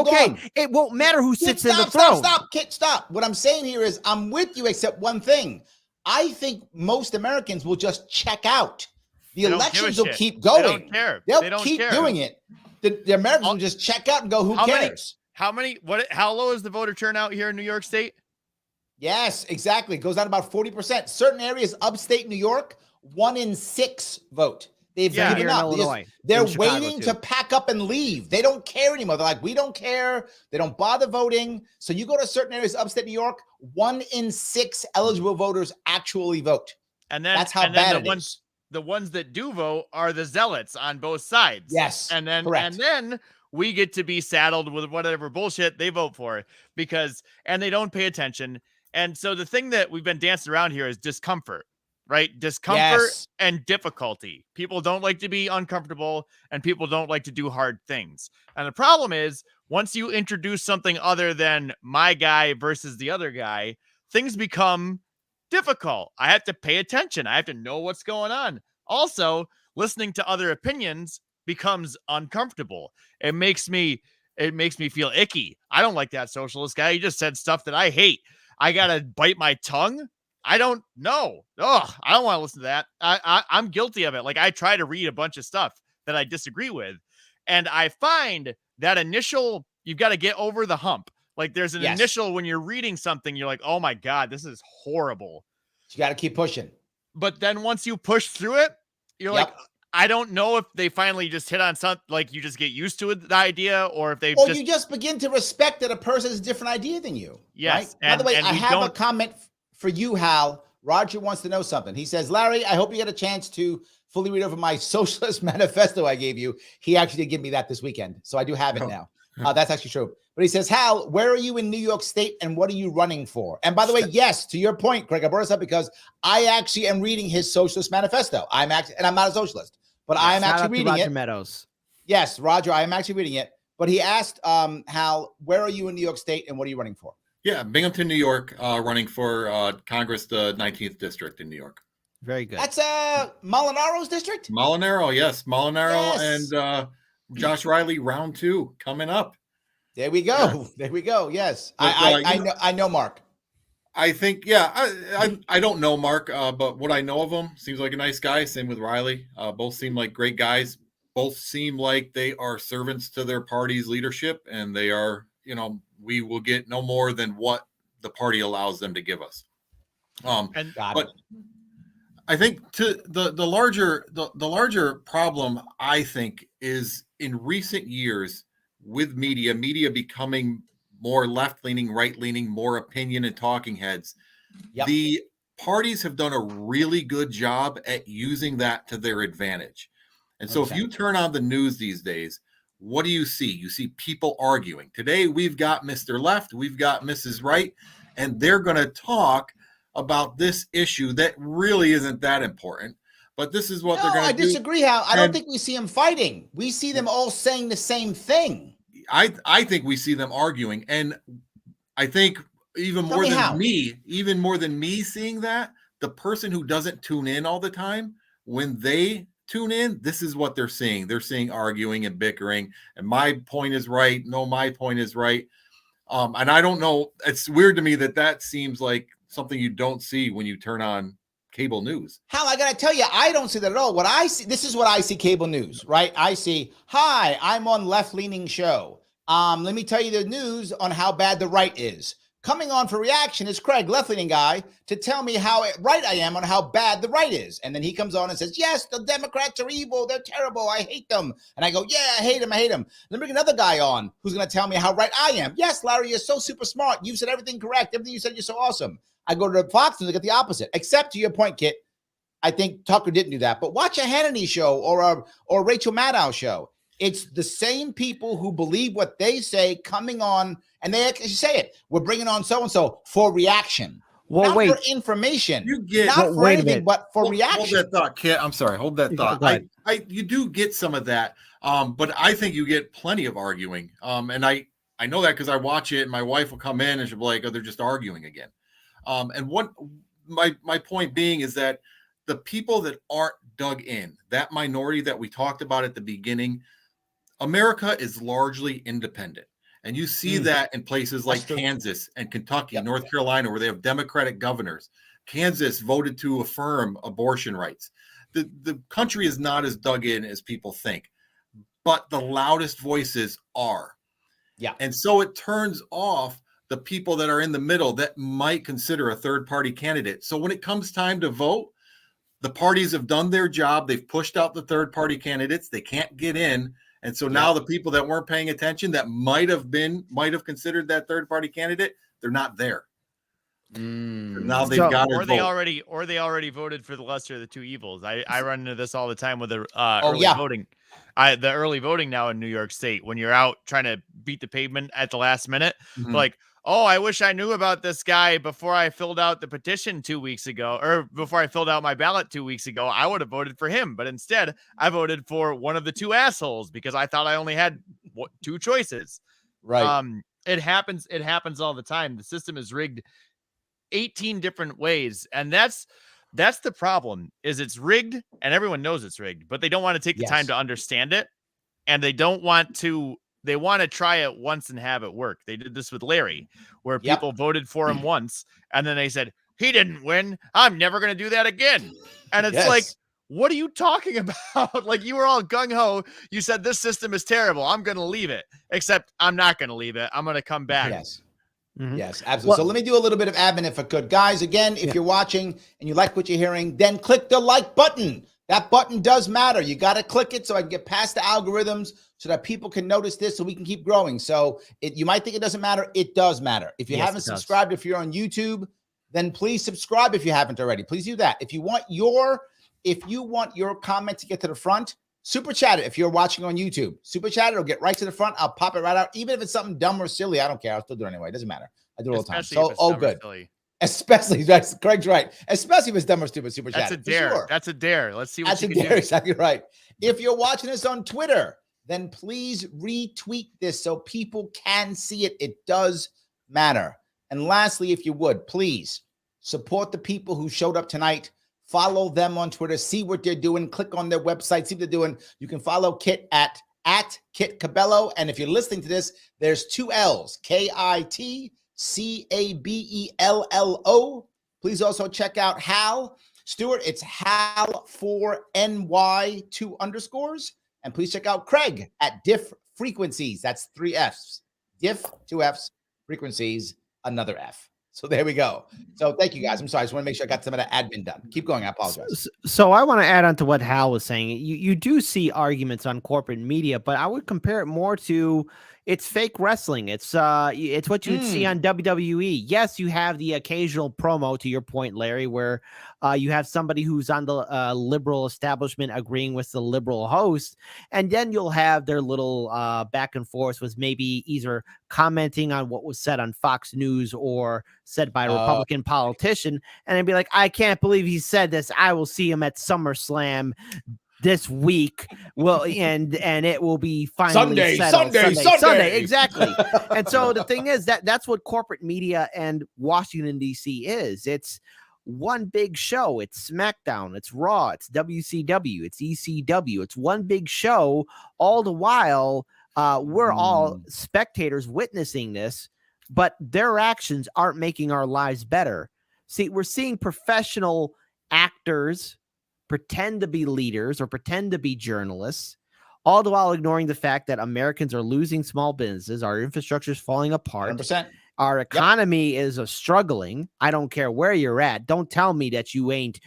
it won't matter who sits in the throne. Stop, Kit, stop. What I'm saying here is I'm with you, except one thing. I think most Americans will just check out. The elections will keep going. They don't care. They'll keep doing it. The Americans will just check out and go, who cares? How low is the voter turnout here in New York State? Yes, exactly. It goes down about 40%. Certain areas, upstate New York, 1 in 6 vote. They've given up. They're waiting to pack up and leave. They don't care anymore. They're like, we don't care. They don't bother voting. So you go to certain areas, upstate New York, 1 in 6 eligible voters actually vote. And then that's how bad it is. The ones that do vote are the zealots on both sides. Yes. And then we get to be saddled with whatever bullshit they vote for and they don't pay attention. And so the thing that we've been dancing around here is discomfort, right? Discomfort Yes. and difficulty. People don't like to be uncomfortable, and people don't like to do hard things. And the problem is, once you introduce something other than my guy versus the other guy, things become difficult. I have to pay attention. I have to know what's going on. Also, listening to other opinions becomes uncomfortable. It makes me feel icky. I don't like that socialist guy. He just said stuff that I hate. I gotta bite my tongue. I don't know. Oh, I don't want to listen to that. I'm guilty of it. Like, I try to read a bunch of stuff that I disagree with, and I find that you've got to get over the hump. Like, there's an initial when you're reading something, you're like, oh my God, this is horrible. You got to keep pushing. But then once you push through it, you're like, I don't know if they finally just hit on something, like you just get used to the idea, or if you just begin to respect that a person has a different idea than you. Yes. Right? By the way, I have a comment for you, Hal. Roger wants to know something. He says, Larry, I hope you get a chance to fully read over my socialist manifesto I gave you. He actually did give me that this weekend, so I do have it now. That's actually true. But he says, Hal, where are you in New York State, and what are you running for? And by the way, yes, to your point, Craig, I brought this up because I actually am reading his socialist manifesto. I'm not a socialist. But I am actually reading Roger it. Meadows. Yes, Roger, I am actually reading it. But he asked, Hal, where are you in New York State and what are you running for? Yeah, Binghamton, New York, running for Congress, the 19th district in New York. Very good. That's Molinaro's district? Molinaro, yes. Molinaro and Josh Riley, round 2 coming up. There we go. Yeah. There we go. Yes. But, I know Mark. I think, I don't know Mark, but what I know of him, seems like a nice guy. Same with Riley. Both seem like great guys. Both seem like they are servants to their party's leadership, and they are, we will get no more than what the party allows them to give us. But I think to the larger problem, I think, is in recent years with media becoming more left-leaning, right-leaning, more opinion and talking heads. The parties have done a really good job at using that to their advantage. And so if you turn on the news these days, what do you see? You see people arguing. Today, we've got Mr. Left, we've got Mrs. Right, and they're going to talk about this issue that really isn't that important. But this is what they're going to do. I disagree, Hal. I don't think we see them fighting. We see them all saying the same thing. I think we see them arguing, and I think even more than me seeing that, the person who doesn't tune in all the time, when they tune in, this is what they're seeing. They're seeing arguing and bickering, and my point is right. No, my point is right. And I don't know. It's weird to me that seems like something you don't see when you turn on cable news. Hal, I got to tell you, I don't see that at all. What I see, this is what I see cable news, right? I see, hi, I'm on left-leaning show. Let me tell you the news on how bad the right is. Coming on for reaction is Craig, left-leaning guy, to tell me how right I am on how bad the right is. And then he comes on and says, yes, the Democrats are evil. They're terrible. I hate them. And I go, yeah, I hate them. Then bring another guy on who's going to tell me how right I am. Yes, Larry, you're so super smart. You've said everything correct. Everything you said, you're so awesome. I go to Fox News and get the opposite, except to your point, Kit. I think Tucker didn't do that. But watch a Hannity show or a Rachel Maddow show. It's the same people who believe what they say coming on, and they actually say it. We're bringing on so-and-so for reaction. Well, not for information. You get not for anything, but for reaction. Hold that thought, Kit. I'm sorry. Hold that thought. You do get some of that, but I think you get plenty of arguing. And I know that because I watch it, and my wife will come in and she'll be like, "Oh, they're just arguing again." And what my point being is that the people that aren't dug in, that minority that we talked about at the beginning, America is largely independent. And you see that in places like Kansas and Kentucky, North Carolina, where they have Democratic governors. Kansas voted to affirm abortion rights. The country is not as dug in as people think, but the loudest voices are. Yeah. And so it turns off the people that are in the middle that might consider a third-party candidate. So when it comes time to vote, the parties have done their job. They've pushed out the third-party candidates. They can't get in. And so now the people that weren't paying attention, that might have considered that third-party candidate, they're not there. Now they've got to vote. Or they already voted for the lesser of the two evils. I run into this all the time with the voting. The early voting now in New York State, when you're out trying to beat the pavement at the last minute, like, oh, I wish I knew about this guy before I filled out the petition 2 weeks ago, or before I filled out my ballot 2 weeks ago. I would have voted for him, but instead I voted for one of the two assholes because I thought I only had two choices. Right. It happens all the time. The system is rigged 18 different ways, and that's the problem. Is it's rigged and everyone knows it's rigged, but they don't want to take the time to understand it, and they want to try it once and have it work. They did this with Larry, where people voted for him once and then they said, he didn't win, I'm never going to do that again. And it's like, what are you talking about? Like, you were all gung-ho. You said this system is terrible, I'm going to leave it, except I'm not going to leave it. I'm going to come back. Yes. Yes, absolutely. So let me do a little bit of admin if I could. Guys, again, if you're watching and you like what you're hearing, then click the like button. That button does matter. You got to click it so I can get past the algorithms so that people can notice this so we can keep growing. So you might think it doesn't matter. It does matter. If you haven't subscribed, if you're on YouTube, then please subscribe if you haven't already. Please do that. If you want your comment to get to the front, super chat it. If you're watching on YouTube, super chat it. It'll get right to the front. I'll pop it right out. Even if it's something dumb or silly, I don't care. I'll still do it anyway. It doesn't matter. I do it all the time. So, good. Especially, Craig's right. Especially if it's dumb or stupid, super chat. That's a dare. Sure. That's a dare. Let's see what that's you a can dare. do. Exactly right. If you're watching this on Twitter, then please retweet this so people can see it. It does matter. And lastly, if you would, please support the people who showed up tonight. Follow them on Twitter. See what they're doing. Click on their website. See what they're doing. You can follow Kit at Kit Cabello. And if you're listening to this, there's 2 L's. KITCABELLO. Please also check out Hal Stewart. It's Hal 4NY 2 underscores. And please check out Craig at Diff Frequencies. That's 3 F's. Diff, 2 F's, Frequencies, another F. So there we go. So thank you guys. I'm sorry. I just want to make sure I got some of that admin done. Keep going. I apologize. So I want to add on to what Hal was saying. You do see arguments on corporate media, but I would compare it more to it's fake wrestling. It's what you would see on WWE. Yes, you have the occasional promo, to your point, Larry, where you have somebody who's on the liberal establishment agreeing with the liberal host, and then you'll have their little back and forth with maybe either commenting on what was said on Fox News or said by a Republican politician, and they'd be like, I can't believe he said this. I will see him at SummerSlam this week. Well, and it will be finally Sunday. Exactly. And so the thing is that's what corporate media and Washington, D.C. is. It's one big show. It's SmackDown, it's Raw, it's WCW, it's ECW. It's one big show. All the while, we're all spectators witnessing this, but their actions aren't making our lives better. See, we're seeing professional actors pretend to be leaders or pretend to be journalists, all the while ignoring the fact that Americans are losing small businesses, our infrastructure is falling apart, 100%. Our economy is struggling. I don't care where you're at. Don't tell me that you ain't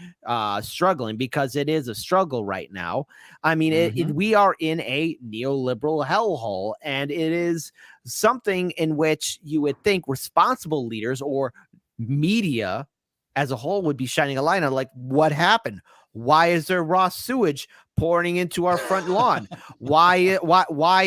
struggling, because it is a struggle right now. I mean, we are in a neoliberal hellhole, and it is something in which you would think responsible leaders or media as a whole would be shining a light on. Like, what happened? Why is there raw sewage pouring into our front lawn? Why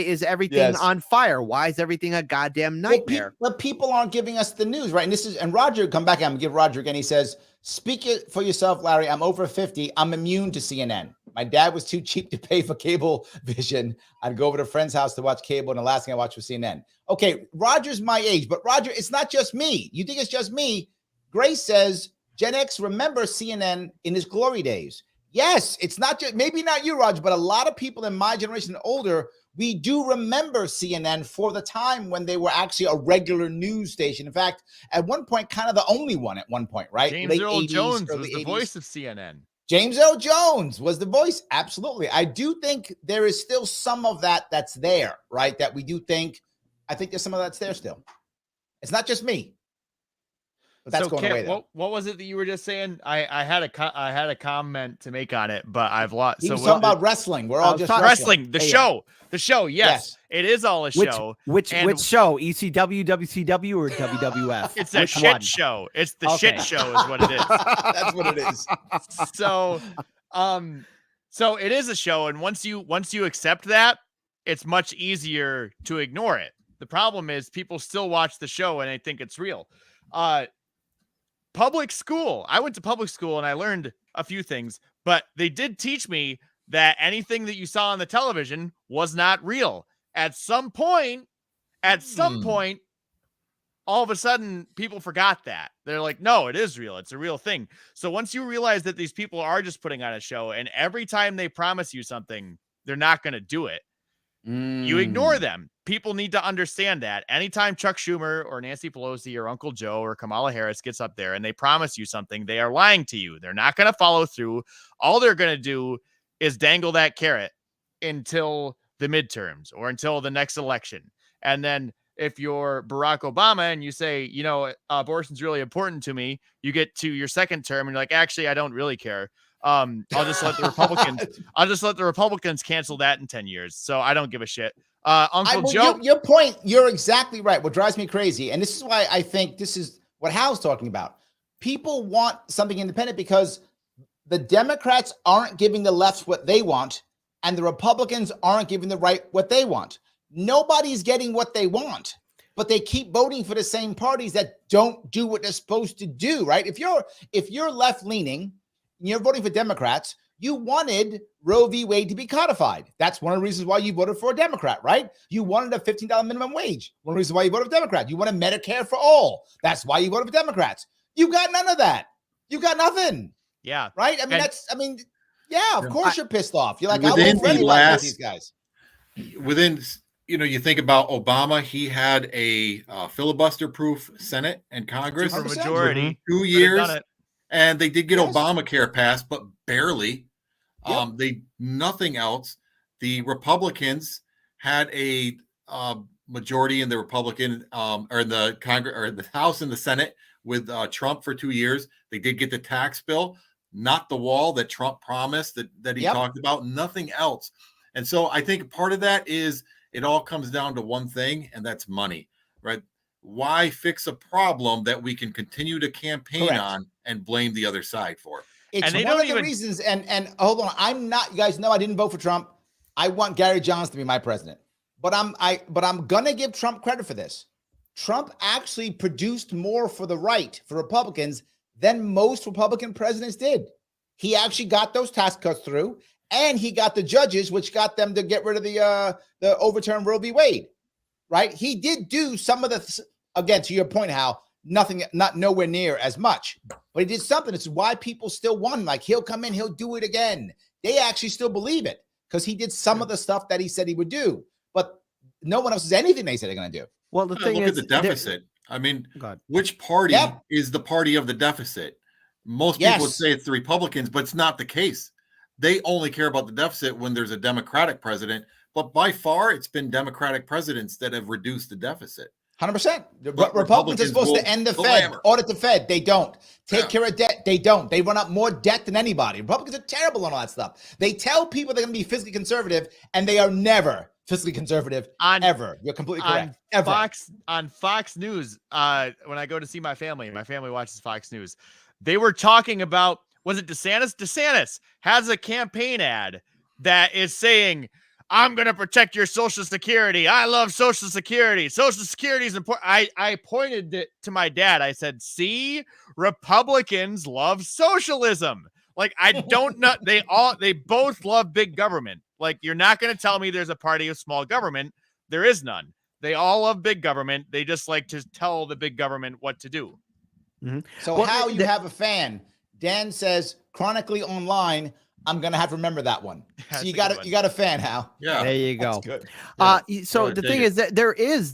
is everything on fire? Why is everything a goddamn nightmare? But people aren't giving us the news, right? And Roger, come back. I'm gonna give Roger again. He says, speak it for yourself, Larry. I'm over 50. I'm immune to CNN. My dad was too cheap to pay for cable vision. I'd go over to a friend's house to watch cable, and the last thing I watched was CNN. Okay, Roger's my age, but Roger, it's not just me. You think it's just me? Grace says, Gen X remember CNN in its glory days. Yes, it's not just, maybe not you, Roger, but a lot of people in my generation and older, we do remember CNN for the time when they were actually a regular news station. In fact, at one point, kind of the only one at one point, right? James Earl Jones was the voice of CNN. James Earl Jones was the voice. Absolutely. I do think there is still some of that's there, right? That we do think, I think there's some of that's there still. It's not just me. But that's going away. What was it that you were just saying? I had a comment to make on it, but I've lost. He was talking about wrestling. We're all just wrestling. The show. Yes, it is all a show. Which show? ECW, WCW, or WWF? It's a shit show. It's the shit show, is what it is. That's what it is. So it is a show, and once you accept that, it's much easier to ignore it. The problem is people still watch the show and they think it's real. Public school. I went to public school and I learned a few things, but they did teach me that anything that you saw on the television was not real. At some point, all of a sudden people forgot that. They're like, no, it is real. It's a real thing. So once you realize that these people are just putting on a show and every time they promise you something, they're not going to do it. You ignore them. People need to understand that. Anytime Chuck Schumer or Nancy Pelosi or Uncle Joe or Kamala Harris gets up there and they promise you something, they are lying to you. They're not going to follow through. All they're going to do is dangle that carrot until the midterms or until the next election. And then if you're Barack Obama and you say, you know, abortion's really important to me, you get to your second term and you're like, actually, I don't really care. I'll just let the Republicans cancel that in 10 years. So I don't give a shit. Uncle Joe. Your point, you're exactly right. What drives me crazy, and this is why I think this is what Hal's talking about. People want something independent because the Democrats aren't giving the left what they want, and the Republicans aren't giving the right what they want. Nobody's getting what they want, but they keep voting for the same parties that don't do what they're supposed to do, right? If you're left-leaning, you're voting for Democrats, you wanted Roe v. Wade to be codified. That's one of the reasons why you voted for a Democrat, right? You wanted a $15 minimum wage. One reason why you voted for Democrat. You wanted Medicare for all. That's why you voted for Democrats. You got none of that. You got nothing. Yeah. Right? I mean, of course you're pissed off. You're like, I within was ready about these guys. Within, you think about Obama, he had a filibuster-proof Senate and Congress. Super majority. 2 years. And they did get Obamacare passed, but barely. They nothing else. The Republicans had a majority in the Republican or in the Congress or the House and the Senate with Trump for 2 years. They did get the tax bill, not the wall that Trump promised that he talked about. Nothing else. And so I think part of that is it all comes down to one thing, and that's money, right? Why fix a problem that we can continue to campaign on and blame the other side for? It's one of the reasons. And hold on, I'm not. You guys know I didn't vote for Trump. I want Gary Johnson to be my president, but I'm gonna give Trump credit for this. Trump actually produced more for the right, for Republicans, than most Republican presidents did. He actually got those tax cuts through, and he got the judges, which got them to get rid of the overturn Roe v. Wade. Right? He did do some of the. Again, to your point, Hal, not nowhere near as much, but he did something. This is why people still want him. Like, he'll come in, he'll do it again. They actually still believe it because he did some of the stuff that he said he would do, but no one else does anything they said they're going to do. Well, the thing look is, at the deficit. I mean, which party is the party of the deficit? Most people would say it's the Republicans, but it's not the case. They only care about the deficit when there's a Democratic president, but by far it's been Democratic presidents that have reduced the deficit. 100%. Republicans are supposed to end the Fed, audit the Fed. They don't. Take care of debt. They don't. They run up more debt than anybody. Republicans are terrible on all that stuff. They tell people they're going to be fiscally conservative, and they are never fiscally conservative ever. You're completely correct. On Fox News, when I go to see my family watches Fox News, they were talking about, was it DeSantis? DeSantis has a campaign ad that is saying, I'm going to protect your Social Security. I love Social Security. Social Security is important. I pointed it to my dad. I said, see, Republicans love socialism. Like, I don't know. They both love big government. Like, you're not going to tell me there's a party of small government. There is none. They all love big government. They just like to tell the big government what to do. Mm-hmm. So how you have a fan? Dan says, chronically online, I'm gonna have to remember that one. So you got a fan, Hal. Yeah, there you go. That's good. So the thing is that there is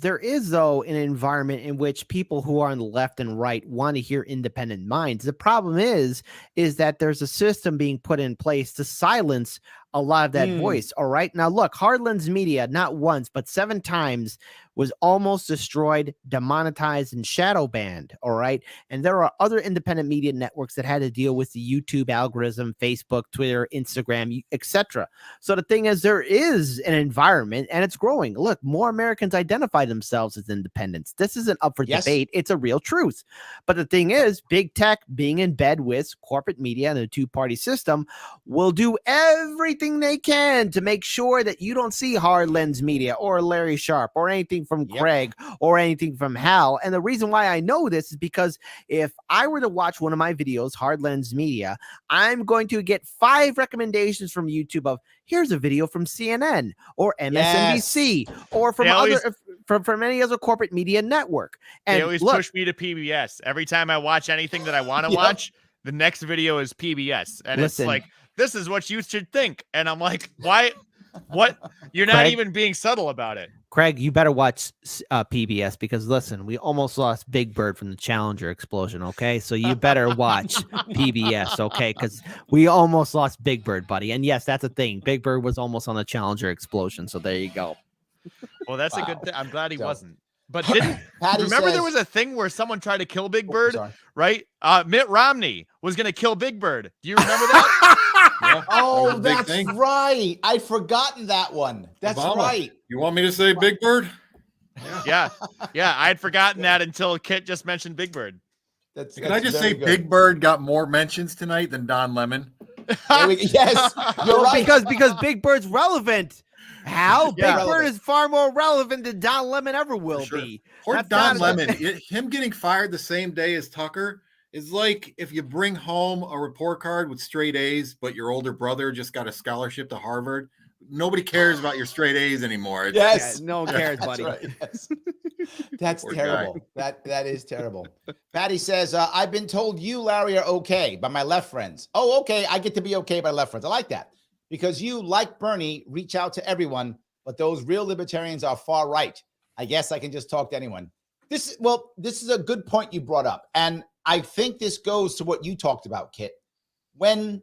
though an environment in which people who are on the left and right want to hear independent minds. The problem is that there's a system being put in place to silence a lot of that voice. All right. Now look, Hardlands Media, not once, but 7 times was almost destroyed, demonetized, and shadow banned. All right. And there are other independent media networks that had to deal with the YouTube algorithm, Facebook, Twitter, Instagram, etc. So the thing is, there is an environment and it's growing. Look, more Americans identify themselves as independents. This isn't up for debate. It's a real truth. But the thing is, big tech being in bed with corporate media and the two-party system will do everything everything they can to make sure that you don't see Hard Lens Media or Larry Sharpe or anything from Craig or anything from Hal. And the reason why I know this is because if I were to watch one of my videos, Hard Lens Media, I'm going to get 5 recommendations from YouTube of here's a video from CNN or MSNBC or from from any other corporate media network. And they always push me to PBS. Every time I watch anything that I want to watch, the next video is PBS. And it's like, this is what you should think. And I'm like, why? What? You're not even being subtle about it. Craig, you better watch PBS because listen, we almost lost Big Bird from the Challenger explosion. Okay, so you better watch PBS. Okay, because we almost lost Big Bird, buddy. And yes, that's a thing. Big Bird was almost on the Challenger explosion. So there you go. Well, that's a good thing. I'm glad he wasn't. But remember there was a thing where someone tried to kill Big Bird, right? Mitt Romney was going to kill Big Bird. Do you remember that? Oh, that's right. I'd forgotten that one. That's right. You want me to say Big Bird? Yeah. I had forgotten that until Kit just mentioned Big Bird. Can I just say good. Big Bird got more mentions tonight than Don Lemon? Yes, you're right. Because Big Bird's relevant. Big Bird is far more relevant than Don Lemon ever will be. Or Don Lemon, him getting fired the same day as Tucker is like if you bring home a report card with straight A's, but your older brother just got a scholarship to Harvard. Nobody cares about your straight A's anymore. No one cares, buddy. Right, yes. That's terrible. That is terrible. Patty says, I've been told you, Larry, are okay by my left friends. Oh, okay. I get to be okay by left friends. I like that. Because you, like Bernie, reach out to everyone, but those real libertarians are far right. I guess I can just talk to anyone. This is a good point you brought up. And I think this goes to what you talked about, Kit. When,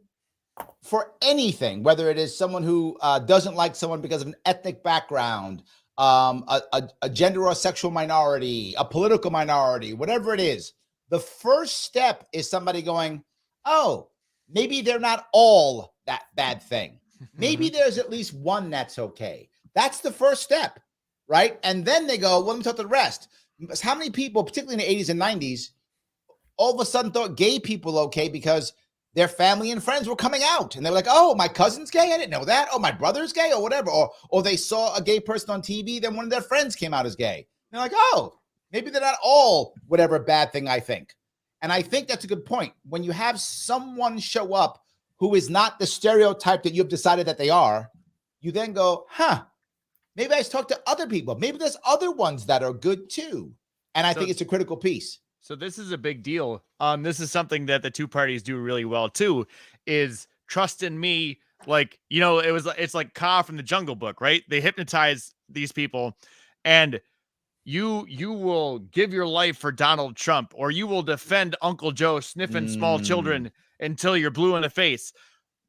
for anything, whether it is someone who doesn't like someone because of an ethnic background, a gender or sexual minority, a political minority, whatever it is, the first step is somebody going, oh, maybe they're not all that bad thing. Maybe there's at least one that's okay. That's the first step, right? And then they go, well, let me talk to the rest. Because how many people, particularly in the 80s and 90s, all of a sudden thought gay people okay because their family and friends were coming out. And they were like, oh, my cousin's gay? I didn't know that. Oh, my brother's gay or whatever. Or they saw a gay person on TV, then one of their friends came out as gay. And they're like, oh, maybe they're not all whatever bad thing I think. And I think that's a good point. When you have someone show up who is not the stereotype that you've decided that they are, you then go, maybe I should talk to other people. Maybe there's other ones that are good too. And I think it's a critical piece. So this is a big deal. This is something that the two parties do really well too, is trust in me. Like, it's like Ka from the Jungle Book, right? They hypnotize these people and you will give your life for Donald Trump, or you will defend Uncle Joe sniffing small children until you're blue in the face.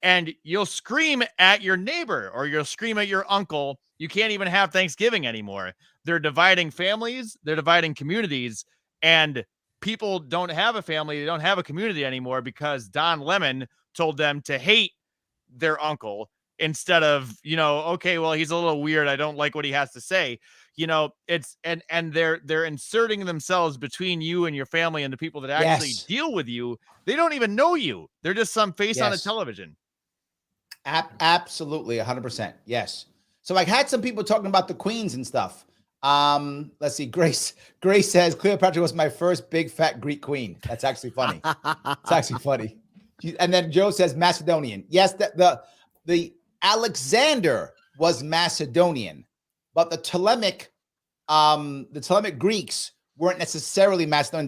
And you'll scream at your neighbor or you'll scream at your uncle. You can't even have Thanksgiving anymore. They're dividing families. They're dividing communities. And people don't have a family. They don't have a community anymore because Don Lemon told them to hate their uncle instead of, okay, well, he's a little weird. I don't like what he has to say. It's and they're inserting themselves between you and your family and the people that actually deal with you. They don't even know you. They're just some face on a television. Absolutely. 100%. Yes. So I had some people talking about the queens and stuff. Let's see. Grace says Cleopatra was my first big fat Greek queen. That's actually funny. It's actually funny. And then Joe says Macedonian. Yes, the Alexander was Macedonian, but the Ptolemaic Greeks weren't necessarily Macedonian.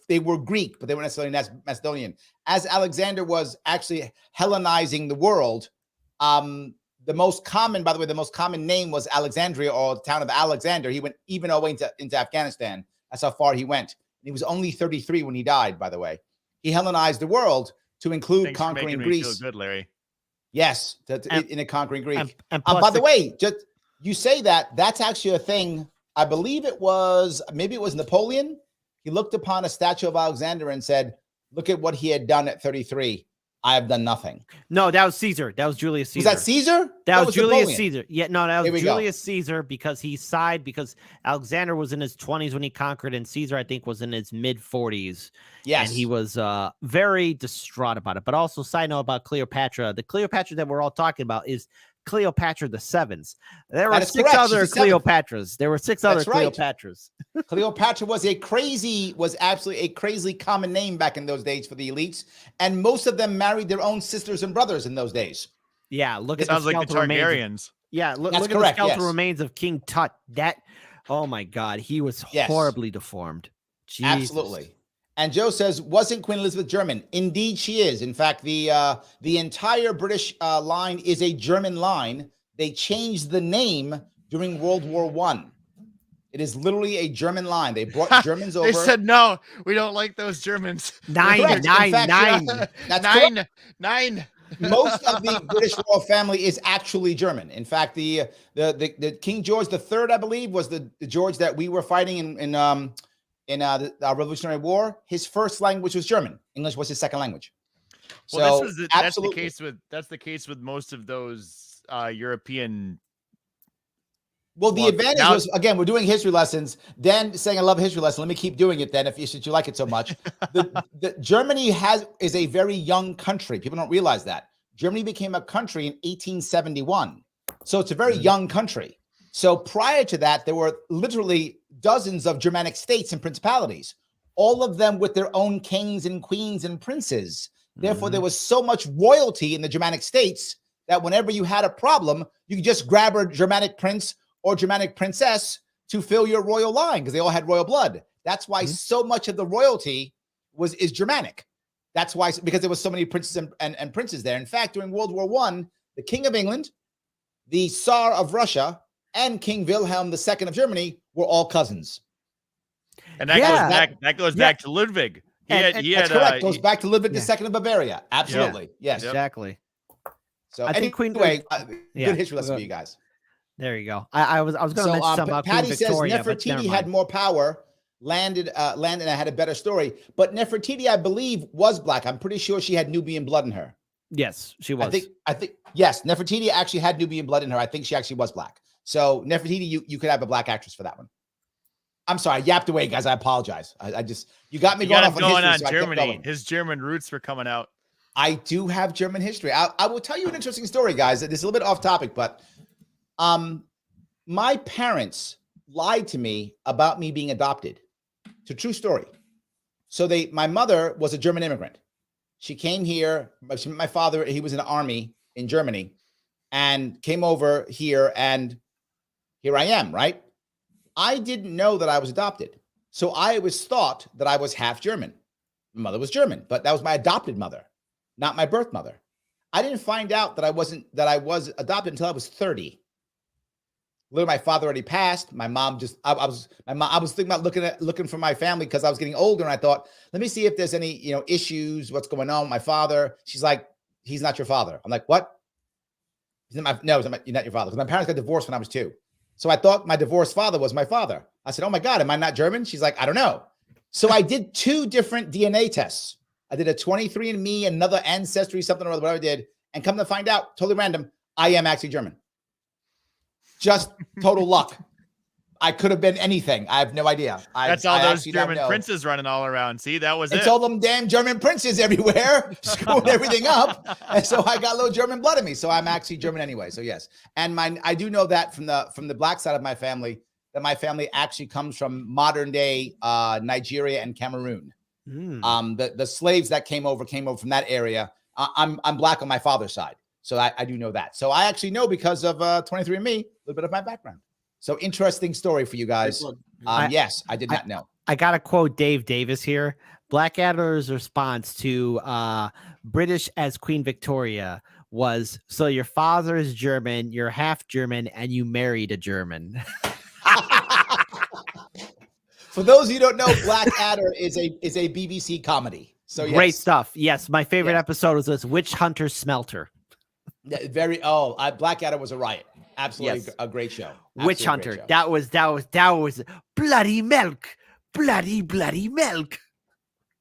They were Greek, but they weren't necessarily Macedonian. As Alexander was actually Hellenizing the world, the most common name was Alexandria, or the town of Alexander. He went even all the way into Afghanistan. That's how far he went. He was only 33 when he died, by the way. He Hellenized the world to include conquering Greece. Me feel good, Larry. Yes, in a conquering Greek. And by the way, just you say that's actually a thing. I believe maybe it was Napoleon. He looked upon a statue of Alexander and said, look at what he had done at 33. I have done nothing. No, that was Caesar. That was Julius Caesar. Was that Caesar? That was Julius Napoleon. Caesar. Yeah, no, that Here was we go. Julius Caesar because he sighed because Alexander was in his 20s when he conquered, and Caesar, I think, was in his mid 40s. Yes. And he was very distraught about it. But also, side note about Cleopatra, the Cleopatra that we're all talking about is Cleopatra the Seventh. There were That is 6 correct. other She's the seventh. Cleopatras. There were 6 other That's right. Cleopatras. Cleopatra was absolutely a crazy common name back in those days for the elites, and most of them married their own sisters and brothers in those days. Yeah, look at Sounds the like the skeletal remains. Targaryens. Yeah, look That's at correct, the skeletal yes. remains of King Tut. That, oh my God, he was Yes. horribly deformed. Jesus. Absolutely. And Joe says, wasn't Queen Elizabeth German? Indeed, she is. In fact, the entire British line is a German line. They changed the name during World War I. It is literally a German line. They brought Germans over. They said, no, we don't like those Germans. Nine. Correct. In fact, That's correct. Nine. Most of the British royal family is actually German. In fact, the King George III, I believe, was the George that we were fighting in the Revolutionary War. His first language was German. English was his second language. Well, So that's the case with most of those European. Well, the advantage now- was, again, we're doing history lessons. Dan saying, I love a history lesson. Let me keep doing it then since you like it so much. the Germany is a very young country. People don't realize that. Germany became a country in 1871. So it's a very young country. So prior to that, there were literally dozens of Germanic states and principalities, all of them with their own kings and queens and princes. Therefore, there was so much royalty in the Germanic states that whenever you had a problem, you could just grab a Germanic prince or Germanic princess to fill your royal line because they all had royal blood. That's why so much of the royalty is Germanic. That's why, because there was so many princes and princes there. In fact, during World War I, the King of England, the Tsar of Russia, and King Wilhelm II of Germany were all cousins. And that goes back to Ludwig. That's correct. Goes back to Ludwig II of Bavaria. Absolutely. Yes. Exactly. So I think anyway, good history lesson for you guys. There you go. I was going to mention something about Patty Queen says Victoria, but never Nefertiti had mind. more power, landed and had a better story. But Nefertiti, I believe, was black. I'm pretty sure she had Nubian blood in her. Yes, she was. I think yes, Nefertiti actually had Nubian blood in her. I think she actually was black. So Nefertiti, you could have a black actress for that one. I'm sorry, I yapped away, guys. I apologize. I just you got me going off on history, so Germany. His German roots were coming out. I do have German history. I will tell you an interesting story, guys. This is a little bit off topic, but my parents lied to me about me being adopted. It's a true story. So my mother was a German immigrant. She came here. My father, he was in the army in Germany and came over here, and here I am, right? I didn't know that I was adopted. So I always thought that I was half German. My mother was German, but that was my adopted mother, not my birth mother. I didn't find out that I was adopted until I was 30. Literally, my father already passed. My mom I was thinking about looking for my family because I was getting older, and I thought, let me see if there's any, issues, what's going on with my father. She's like, he's not your father. I'm like, what? You're not your father. Because my parents got divorced when I was 2. So I thought my divorced father was my father. I said, oh my God, am I not German? She's like, I don't know. So I did 2 different DNA tests. I did a 23andMe, another ancestry, something or other, whatever I did. And come to find out, totally random, I am actually German. Just total luck. I could have been anything. I have no idea. That's all those German princes running all around. See, that was it. It's all them damn German princes everywhere, screwing everything up. And so I got a little German blood in me. So I'm actually German anyway. So yes. And I do know that from the black side of my family, that my family actually comes from modern day Nigeria and Cameroon. The slaves that came over from that area. I'm black on my father's side. So I do know that. So I actually know because of 23andMe, a little bit of my background. So interesting story for you guys. Yes, I did not know. I got to quote Dave Davis here. Blackadder's response to British as Queen Victoria was, so your father is German, you're half German, and you married a German. For those of you who don't know, Blackadder is a BBC comedy. So yes. Great stuff. Yes, my favorite episode was this Witch Hunter Smelter. Blackadder was a riot. Absolutely a great show. Witch Hunter. That was bloody milk. Bloody milk.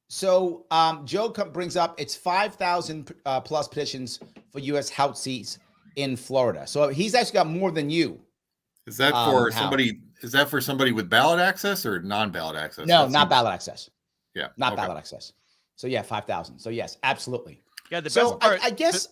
So Joe brings up it's 5,000 plus petitions for U.S. House seats in Florida. So he's actually got more than you. Is that for somebody? Is that for somebody with ballot access or non-ballot access? No, not ballot access. Yeah, not ballot access. So yeah, 5,000. So yes, absolutely. Yeah, the best part. I guess.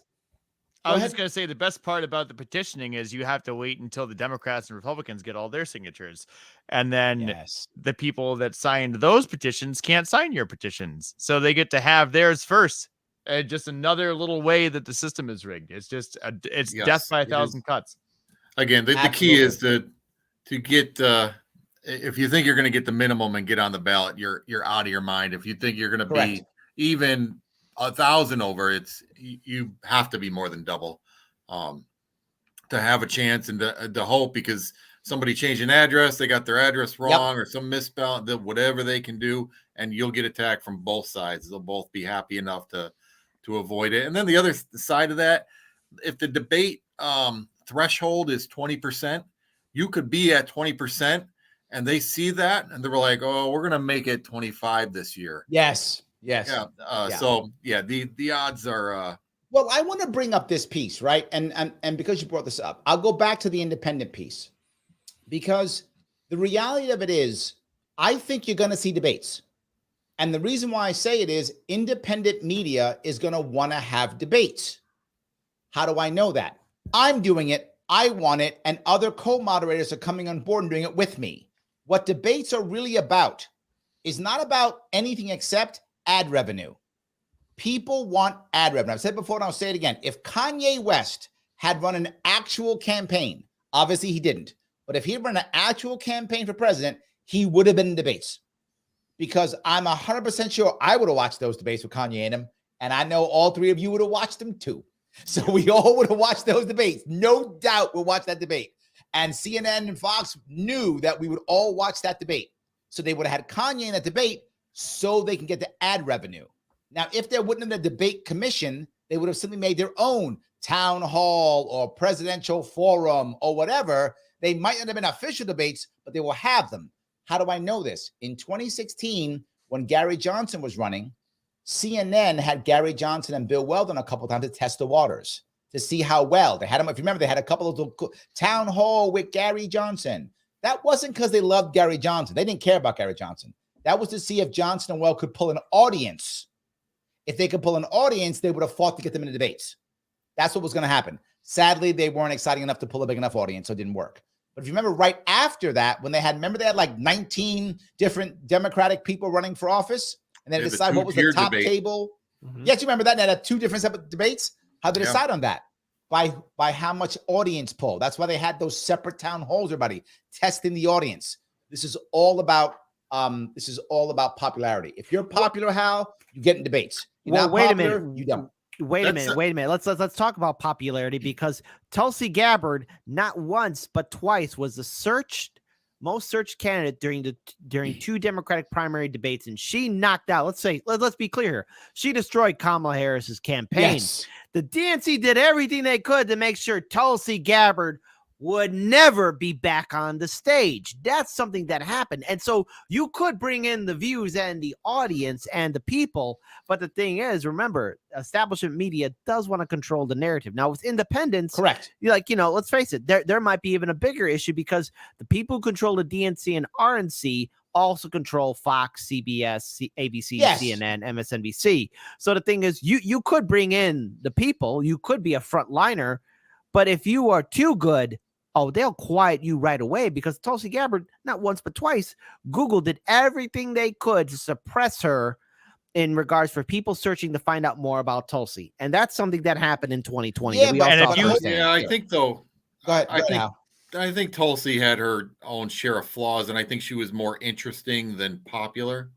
I was just going to say the best part about the petitioning is you have to wait until the Democrats and Republicans get all their signatures. And then the people that signed those petitions can't sign your petitions. So they get to have theirs first. Just another little way that the system is rigged. It's just, it's death by 1,000 cuts. Again, the key is to get, if you think you're going to get the minimum and get on the ballot, you're out of your mind. If you think you're going to be even 1,000 over, you have to be more than double to have a chance and to hope, because somebody changed an address, they got their address wrong or some misspelling, whatever they can do, and you'll get attacked from both sides. They'll both be happy enough to avoid it. And then the other side of that, if the debate threshold is 20%, you could be at 20% and they see that and they're like, oh, we're going to make it 25 this year. Yes. So the odds are well, I want to bring up this piece, right? And because you brought this up, I'll go back to the independent piece, because the reality of it is I think you're going to see debates. And the reason why I say it is independent media is going to want to have debates. How do I know that? I'm doing it. I want it. And other co-moderators are coming on board and doing it with me. What debates are really about is not about anything except ad revenue. People want ad revenue. I've said before and I'll say it again. If Kanye West had run an actual campaign, obviously he didn't, but if he had run an actual campaign for president, he would have been in debates. Because I'm 100% sure I would have watched those debates with Kanye in them. And I know all three of you would have watched them too. So we all would have watched those debates. No doubt we'll watch that debate. And CNN and Fox knew that we would all watch that debate. So they would have had Kanye in that debate so they can get the ad revenue. Now, if there wouldn't have been a debate commission, they would have simply made their own town hall or presidential forum or whatever. They might not have been official debates, but they will have them. How do I know this? In 2016, when Gary Johnson was running, CNN had Gary Johnson and Bill Weldon a couple of times to test the waters, to see how well. They had them, if you remember, they had a couple of town hall with Gary Johnson. That wasn't because they loved Gary Johnson. They didn't care about Gary Johnson. That was to see if Johnson and Weld could pull an audience. If they could pull an audience, they would have fought to get them into debates. That's what was going to happen. Sadly, they weren't exciting enough to pull a big enough audience, so it didn't work. But if you remember right after that, when they had like 19 different Democratic people running for office, and then decide what was the top table. Mm-hmm. Yes, you remember that? They had two different separate debates. How did they decide on that? By how much audience poll. That's why they had those separate town halls, everybody, testing the audience. This is all about popularity. If you're popular, Hal, you get in debates. You're not wait popular, a minute. You don't. Wait a minute. Let's talk about popularity, because Tulsi Gabbard not once but twice was the most searched candidate during two Democratic primary debates, and she knocked out. Let's be clear here. She destroyed Kamala Harris's campaign. Yes. The DNC did everything they could to make sure Tulsi Gabbard would never be back on the stage. That's something that happened. And so you could bring in the views and the audience and the people. But the thing is, remember, establishment media does want to control the narrative. Now, with independents, correct. Let's face it, there might be even a bigger issue, because the people who control the DNC and RNC also control Fox, CBS, ABC, CNN, MSNBC. So the thing is, you could bring in the people, you could be a frontliner, but if you are too good, they'll quiet you right away, because Tulsi Gabbard, not once but twice, Google did everything they could to suppress her in regards for people searching to find out more about Tulsi. And that's something that happened in 2020. I think though, I think Tulsi had her own share of flaws, and I think she was more interesting than popular.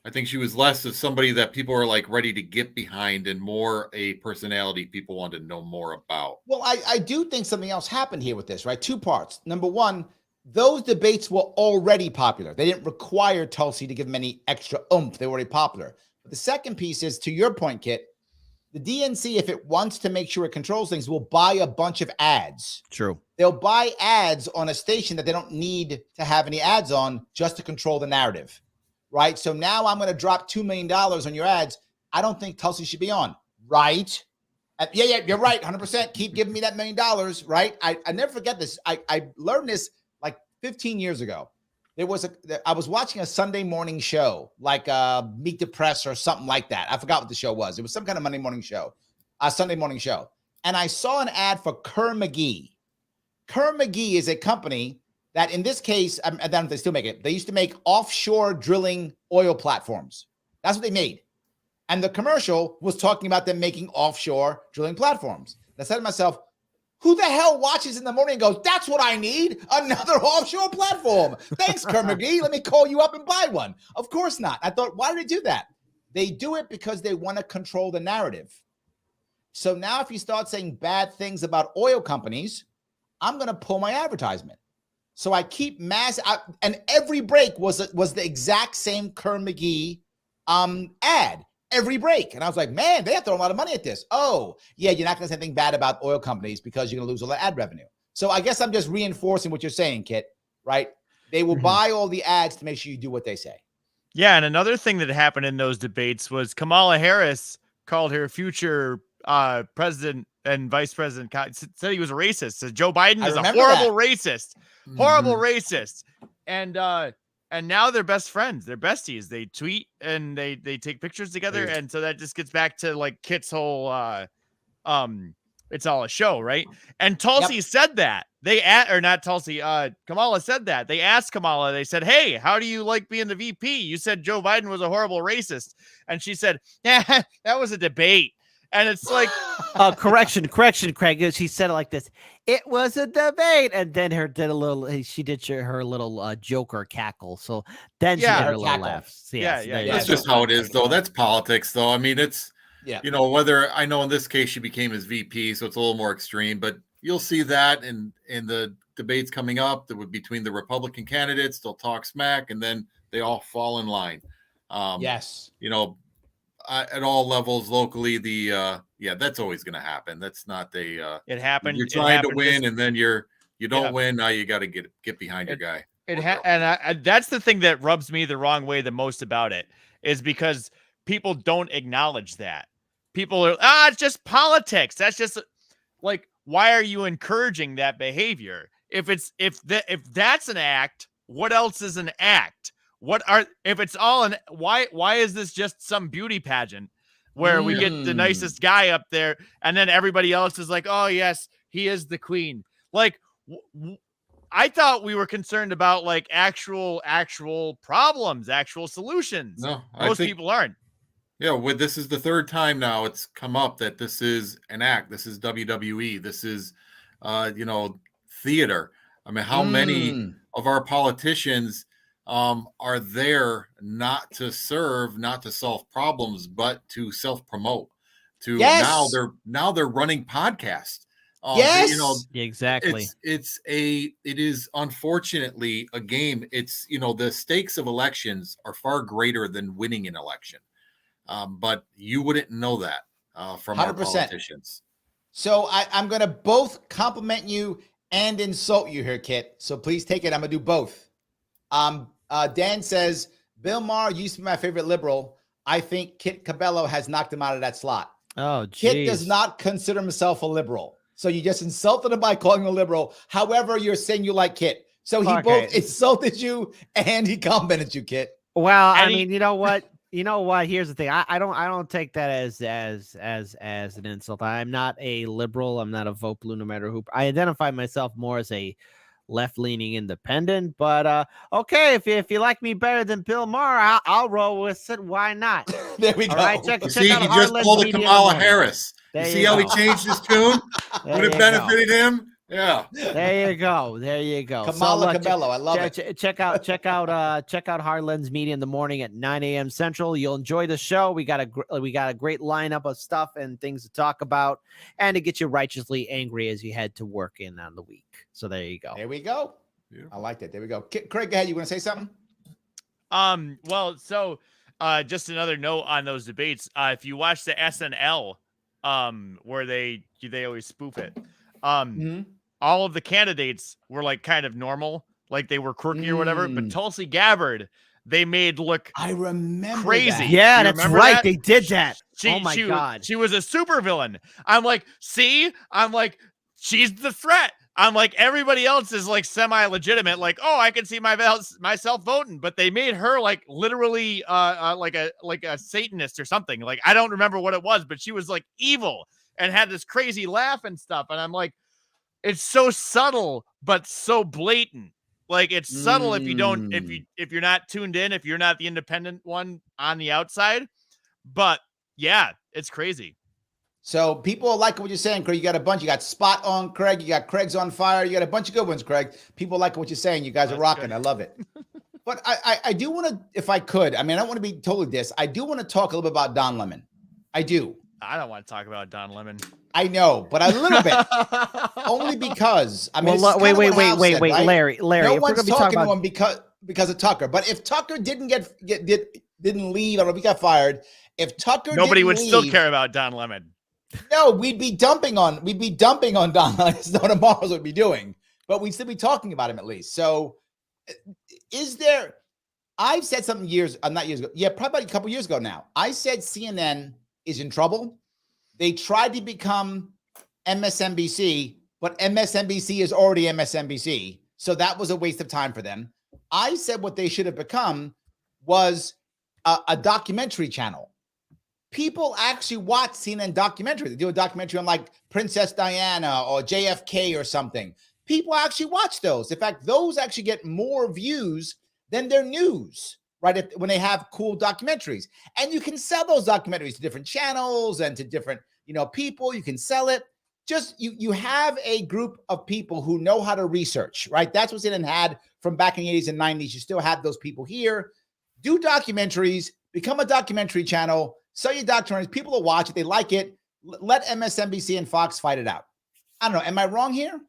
I think she was less of somebody that people are like ready to get behind, and more a personality people want to know more about. Well, I do think something else happened here with this, right? Two parts. Number one, those debates were already popular. They didn't require Tulsi to give them any extra oomph. They were already popular. But the second piece is, to your point, Kit, the DNC, if it wants to make sure it controls things, will buy a bunch of ads. True. They'll buy ads on a station that they don't need to have any ads on, just to control the narrative. right? So now I'm going to drop $2 million on your ads. I don't think Tulsi should be on, right? Yeah, you're right, 100%. Keep giving me that $1 million, right? I never forget this. I learned this like 15 years ago. I was watching a Sunday morning show, like Meet the Press or something like that. I forgot what the show was. It was some kind of Monday morning show, a Sunday morning show. And I saw an ad for Kerr McGee. Kerr McGee is a company that, in this case, I don't know if they still make it. They used to make offshore drilling oil platforms. That's what they made. And the commercial was talking about them making offshore drilling platforms. I said to myself, who the hell watches in the morning and goes, that's what I need, another offshore platform. Thanks, Kerr McGee. Let me call you up and buy one. Of course not. I thought, why do they do that? They do it because they want to control the narrative. So now if you start saying bad things about oil companies, I'm going to pull my advertisement. So I keep and every break was the exact same Kerr McGee ad. Every break. And I was like, man, they have thrown a lot of money at this. Oh, yeah, you're not going to say anything bad about oil companies because you're going to lose all the ad revenue. So I guess I'm just reinforcing what you're saying, Kit, right? They will buy all the ads to make sure you do what they say. Yeah, and another thing that happened in those debates was Kamala Harris called her future president and vice president, said he was a racist. Said Joe Biden is a horrible racist. Horrible racist. And now they're best friends. They're besties. They tweet and they take pictures together. And so that just gets back to like Kit's whole it's all a show, right? And Tulsi said that. Kamala said that. They asked Kamala, they said, hey, how do you like being the VP? You said Joe Biden was a horrible racist. And she said, yeah, that was a debate. And it's like, correction, Craig. She said it like this. It was a debate, and then she did her little Joker cackle. So then she did her little laughs. Yeah. That's just how it is, though. That's politics, though. I mean, it's whether I know in this case she became his VP, so it's a little more extreme, but you'll see that in the debates coming up between the Republican candidates. They'll talk smack, and then they all fall in line. At all levels locally, that's always going to happen. That's not it happened. You're trying to win, and then you don't win. Now you got to get behind your guy. And that's the thing that rubs me the wrong way the most about it, is because people don't acknowledge that. People are, it's just politics. That's just like, why are you encouraging that behavior? If that's an act, what else is an act? If it's all why is this just some beauty pageant where we get the nicest guy up there and then everybody else is like, oh yes, he is the queen. Like, I thought we were concerned about like actual problems, actual solutions. No, most people aren't. Yeah, this is the third time now it's come up that this is an act. This is WWE. This is, theater. I mean, how many of our politicians are there not to serve, not to solve problems, but to self-promote? Now they're running podcasts. Exactly. It is unfortunately a game. It's the stakes of elections are far greater than winning an election. But you wouldn't know that from 100%. Our politicians. So I'm going to both compliment you and insult you here, Kit. So please take it. I'm going to do both. Dan says, Bill Maher used to be my favorite liberal. I think Kit Cabello has knocked him out of that slot. Oh, geez. Kit does not consider himself a liberal. So you just insulted him by calling him a liberal. However, you're saying you like Kit. So he both insulted you and he complimented you, Kit. Well, I mean, you know what? Here's the thing. I don't take that as an insult. I'm not a liberal. I'm not a vote blue, no matter who. I identify myself more as a left-leaning independent. But okay, if you like me better than Bill Maher, I'll roll with it. Why not? There we go. All right, check he out just pulled a Kamala Harris. You see how he changed his tune? Would have benefited him. Yeah. There you go. Kamala Cabello. I love it. Check out Harlan's Media in the morning at 9 a.m. Central. You'll enjoy the show. We got a great lineup of stuff and things to talk about, and to get you righteously angry as you head to work in on the week. So there you go. There we go. Yeah. I like that. There we go. Craig, go ahead. You want to say something? Well, so just another note on those debates. If you watch the SNL, where they always spoof it, all of the candidates were like kind of normal, like they were quirky or whatever. But Tulsi Gabbard they made look I remember crazy. that. Yeah, You that's remember right. that? They did that. She, Oh my she, God. she was a supervillain. I'm like, see, I'm like, she's the threat. I'm like, everybody else is like semi-legitimate. Like, oh, I can see myself voting, but they made her like literally, like a Satanist or something. Like, I don't remember what it was, but she was like evil and had this crazy laugh and stuff. And I'm like, it's so subtle, but so blatant. Like, it's subtle if you don't, if you're not tuned in, if you're not the independent one on the outside. But yeah, it's crazy. So people like what you're saying, Craig. You got a bunch. You got Spot on Craig. You got Craig's on fire. You got a bunch of good ones, Craig. People like what you're saying. You guys are rocking. Good. I love it. But I do want to, if I could, I mean, I don't want to be totally this. I do want to talk a little bit about Don Lemon. I do. I don't want to talk about Don Lemon. I know, but a little bit. Only because, I mean, Well, wait, right? Larry. No if one's we're gonna be talking talking to him because of Tucker. But if Tucker didn't didn't leave, I don't know if he got fired. If Tucker Nobody would leave, still care about Don Lemon. No, we'd be dumping on Don. That's what tomorrow's would be doing, but we'd still be talking about him at least. So, is there? I've said something not years ago. Yeah, probably a couple years ago now. I said CNN is in trouble. They tried to become MSNBC, but MSNBC is already MSNBC, so that was a waste of time for them. I said what they should have become was a documentary channel. People actually watch CNN documentaries. They do a documentary on like Princess Diana or JFK or something. People actually watch those. In fact, those actually get more views than their news, right? When they have cool documentaries. And you can sell those documentaries to different channels and to different, people. You can sell it. Just you have a group of people who know how to research, right? That's what CNN had from back in the 80s and 90s. You still have those people here. Do documentaries, become a documentary channel. Sell your documentaries. People will watch it. They like it. Let MSNBC and Fox fight it out. I don't know. Am I wrong here?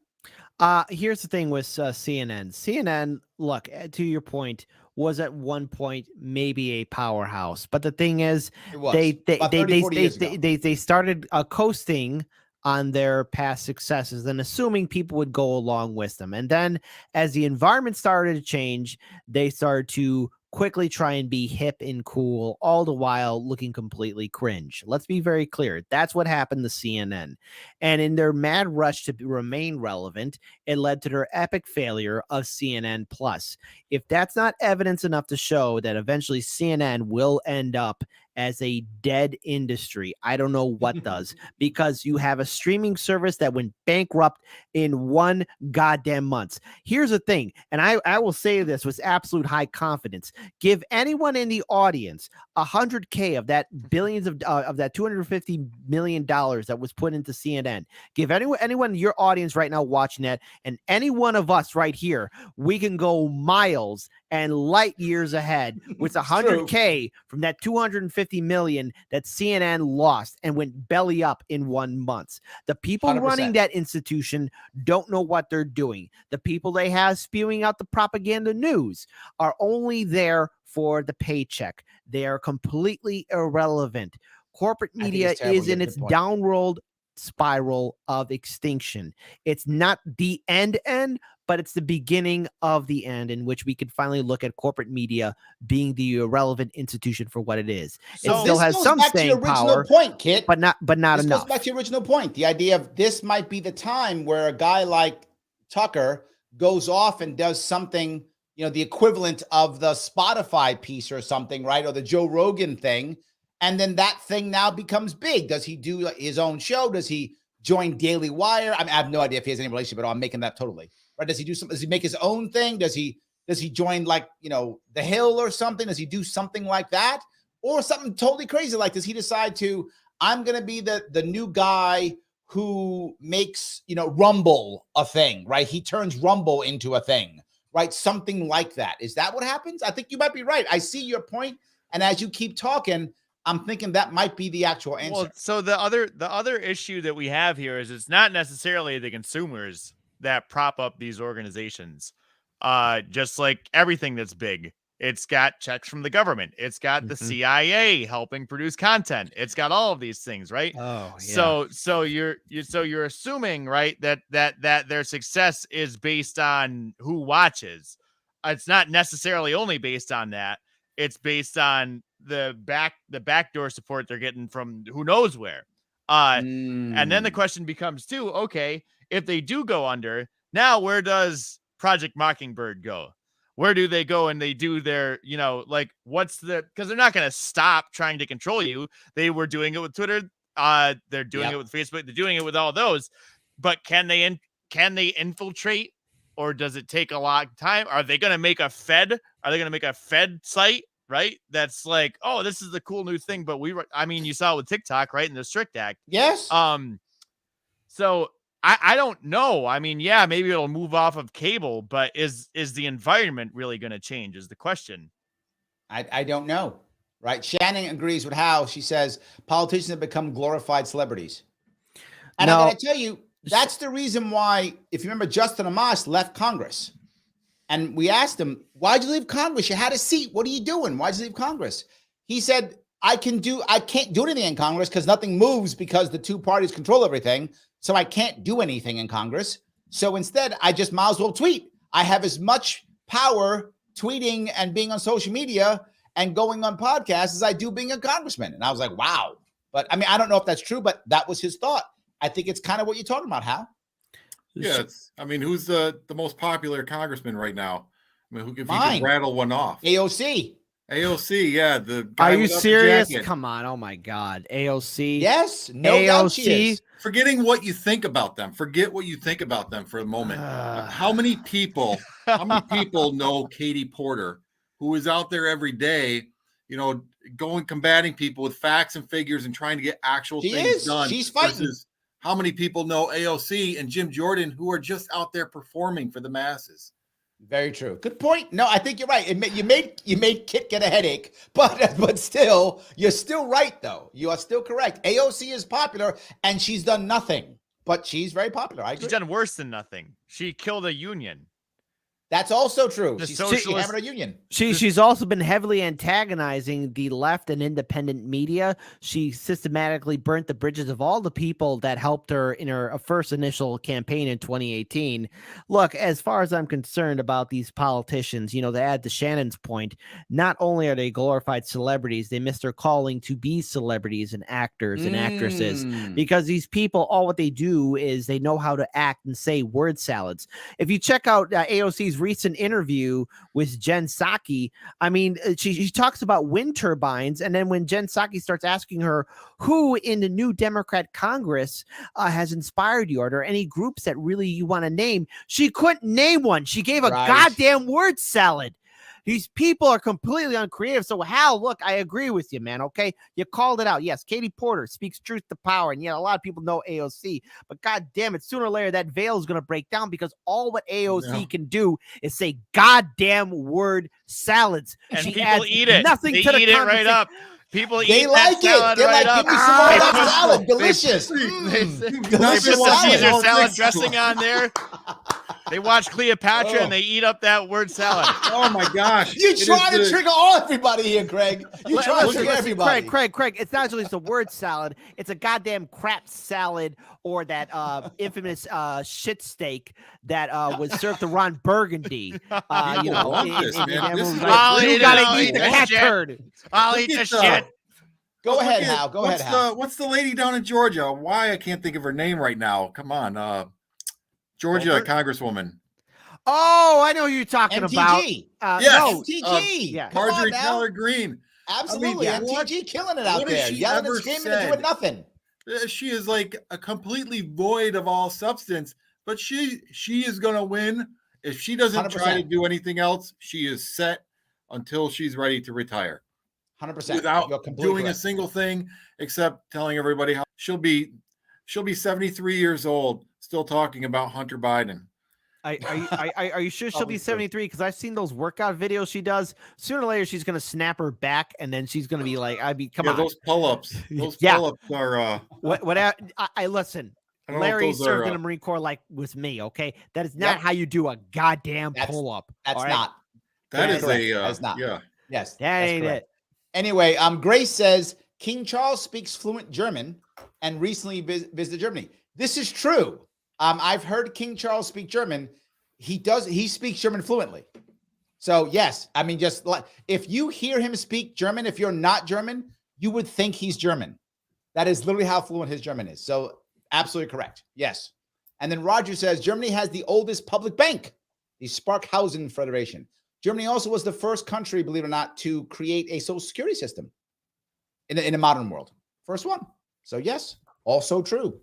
Here's the thing with CNN. CNN, look, to your point, was at one point maybe a powerhouse, but the thing is, they started coasting on their past successes and assuming people would go along with them. And then as the environment started to change, they started to quickly try and be hip and cool, all the while looking completely cringe. Let's be very clear. That's what happened to CNN. And in their mad rush to remain relevant, it led to their epic failure of CNN Plus. If that's not evidence enough to show that eventually CNN will end up as a dead industry, I don't know what does, because you have a streaming service that went bankrupt in one goddamn month. Here's the thing, and I will say this with absolute high confidence. Give anyone in the audience $100K of that billions of that $250 million that was put into CNN. Give anyone in your audience right now watching that, and any one of us right here, we can go miles and light years ahead with $100K from that $250 million that CNN lost and went belly up in 1 month. The people 100%. running that institution don't know what they're doing. The people they have spewing out the propaganda news are only there for the paycheck. They are completely irrelevant. Corporate media is in its downward spiral of extinction. It's not the end, but it's the beginning of the end, in which we can finally look at corporate media being the irrelevant institution for what it is. So it still has some staying power, point, Kit, but not this enough. Goes back to your original point. The idea of this might be the time where a guy like Tucker goes off and does something, the equivalent of the Spotify piece or something, right? Or the Joe Rogan thing. And then that thing now becomes big. Does he do his own show? Does he join Daily Wire? I mean, I have no idea if he has any relationship at all. I'm making that totally. Right? Does he do something? Does he make his own thing? Does he join like, The Hill or something? Does he do something like that? Or something totally crazy? Like, does he decide to, I'm going to be the new guy who makes, Rumble a thing, right? He turns Rumble into a thing, right? Something like that. Is that what happens? I think you might be right. I see your point. And as you keep talking, I'm thinking that might be the actual answer. Well, so the other issue that we have here is it's not necessarily the consumers that prop up these organizations. Just like everything that's big, it's got checks from the government. It's got the CIA helping produce content. It's got all of these things, right? Oh, yeah. So you're assuming, right, that their success is based on who watches. it's not necessarily only based on that. It's based on the backdoor support they're getting from who knows where. And then the question becomes too, okay, if they do go under, now where does Project Mockingbird go? Where do they go and they do their, like what's because they're not going to stop trying to control you. They were doing it with Twitter. They're doing it with Facebook. They're doing it with all those, but can they infiltrate, or does it take a lot of time? Are they going to make a Fed? Are they going to make a Fed site? Right. That's like, oh, this is the cool new thing. But you saw it with TikTok, right? In the Strict Act. Yes. So I don't know. I mean, yeah, maybe it'll move off of cable, but is the environment really going to change is the question. I don't know. Right. Shannon agrees with Hal. She says politicians have become glorified celebrities. And I'm going to tell you, that's the reason why, if you remember, Justin Amash left Congress. And we asked him, why'd you leave Congress? You had a seat. What are you doing? Why'd you leave Congress? He said, I can't do anything in Congress because nothing moves because the two parties control everything. So I can't do anything in Congress. So instead, I just might as well tweet. I have as much power tweeting and being on social media and going on podcasts as I do being a congressman. And I was like, wow. But I mean, I don't know if that's true, but that was his thought. I think it's kind of what you're talking about, Hal. Yeah, who's the most popular congressman right now? I mean, if you can rattle one off? AOC, yeah. The guy Are you serious? Come on. Oh my God. AOC. Yes. No doubt she is. Forgetting what you think about them. Forget what you think about them for a moment. How many people know Katie Porter, who is out there every day, combating people with facts and figures and trying to get actual things done? She's fighting. How many people know AOC and Jim Jordan, who are just out there performing for the masses? Very true. Good point. No, I think you're right. You made Kit get a headache, but still, you're still right though. You are still correct. AOC is popular and she's done nothing, but she's very popular. I agree. She's done worse than nothing. She killed a union. That's also true. The She's socialist having a union. She's also been heavily antagonizing the left and independent media. She systematically burnt the bridges of all the people that helped her in her first initial campaign in 2018. Look, as far as I'm concerned about these politicians, to add to Shannon's point, not only are they glorified celebrities, they miss their calling to be celebrities and actors and actresses, because these people, all what they do is they know how to act and say word salads. If you check out AOC's recent interview with Jen Psaki, I mean, she talks about wind turbines, and then when Jen Psaki starts asking her who in the new Democrat Congress has inspired you, are there any groups that really you want to name, she couldn't name one. She gave a goddamn word salad. These people are completely uncreative. So, Hal, look, I agree with you, man, okay? You called it out. Yes, Katie Porter speaks truth to power, and a lot of people know AOC. But, God damn it, sooner or later, that veil is going to break down because all what AOC can do is say goddamn word salads. And she people eat it. Nothing they to the eat it right up. People they eat like that salad it. They're right like, up. give me some more of that salad. Delicious. They put Delicious the salad. Caesar salad dressing on there. They watch Cleopatra and they eat up that word salad. Oh my gosh. You trying to trigger everybody here, Craig. You trying to trigger everybody. Craig, it's not just a word salad. It's a goddamn crap salad, or that infamous shit steak that was served to Ron Burgundy. I'll You eat gotta eat the cat turd. I'll eat the shit. Go ahead, Hal. Go ahead, Hal. What's the lady down in Georgia? Why I can't think of her name right now. Come on. Georgia Congresswoman. Oh, I know who you're talking about. MTG. Yes. MTG. Marjorie Taylor Greene. Absolutely. I mean, MTG killing it out what there. has she Yelling and ever screaming said? and doing nothing. She is like a completely void of all substance, but she is going to win. If she doesn't 100%. try to do anything else, she is set until she's ready to retire. 100%. Without You're completely doing correct. a single thing except telling everybody how she'll be 73 years old, still talking about Hunter Biden. Are you sure she'll be 73? Because I've seen those workout videos she does. Sooner or later, she's gonna snap her back, and then she's gonna be like, come on. Those pull-ups. Those pull-ups are I listen. I don't know if Larry those served are, in the Marine Corps like with me, okay? That is not how you do a goddamn pull-up. That's all right? not. that is correct. a That's not. yeah. Yes. That that's ain't correct. it. Anyway, Grace says King Charles speaks fluent German and recently visited Germany. This is true. I've heard King Charles speak German. He speaks German fluently. So yes, I mean, just like if you hear him speak German, if you're not German, you would think he's German. That is literally how fluent his German is. So absolutely correct. Yes. And then Roger says Germany has the oldest public bank, the Sparkhausen Federation. Germany also was the first country, believe it or not, to create a social security system in a modern world. First one. So yes, also true.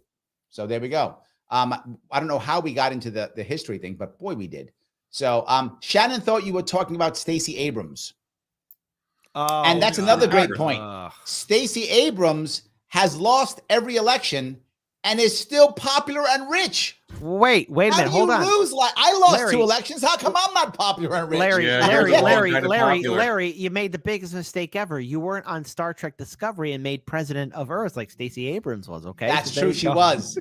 So there we go. I don't know how we got into the history thing, but boy, we did. So Shannon thought you were talking about Stacey Abrams. Oh, and that's another great point. Ugh. Stacey Abrams has lost every election and is still popular and rich. Wait a minute. Hold on. Lose? Like I lost Larry. 2 elections. How come I'm not popular and rich? Larry, Yeah, you're the one kind of popular. Larry, you made the biggest mistake ever. You weren't on Star Trek Discovery and made president of Earth like Stacey Abrams was, okay? That's So there true. you She go. was.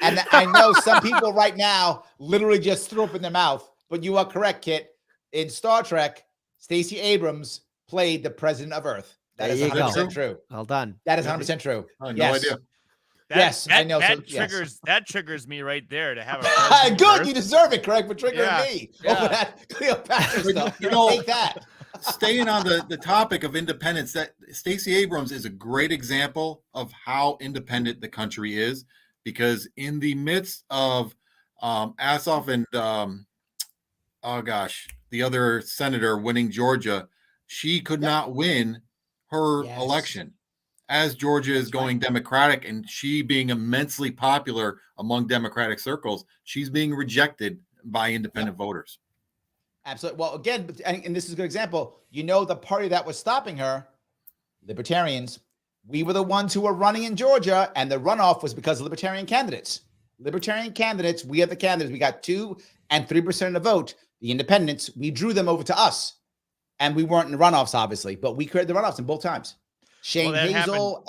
And I know some people right now literally just threw up in their mouth, but you are correct, Kit. In Star Trek, Stacey Abrams played the president of Earth. That There is you 100% go. true. Well done. That is 100% true. Oh, no Yes. idea. I know. That So, yes. triggers that triggers me right there to have a Good, you deserve it, Craig, for triggering Yeah, me yeah. over that Cleopatra But, stuff. you know, Take that. Staying on the topic of independence, that Stacey Abrams is a great example of how independent the country is, because in the midst of Ossoff and the other senator winning Georgia, she could not win her Yes. election, as Georgia is going Democratic, and she being immensely popular among Democratic circles, she's being rejected by independent voters. Absolutely. Well, again, and this is a good example. You know, the party that was stopping her, Libertarians, we were the ones who were running in Georgia, and the runoff was because of Libertarian candidates. Libertarian candidates, we are the candidates. We got 2 and 3% of the vote. The independents, we drew them over to us. And we weren't in the runoffs, obviously, but we created the runoffs in both times. Shane that Hazel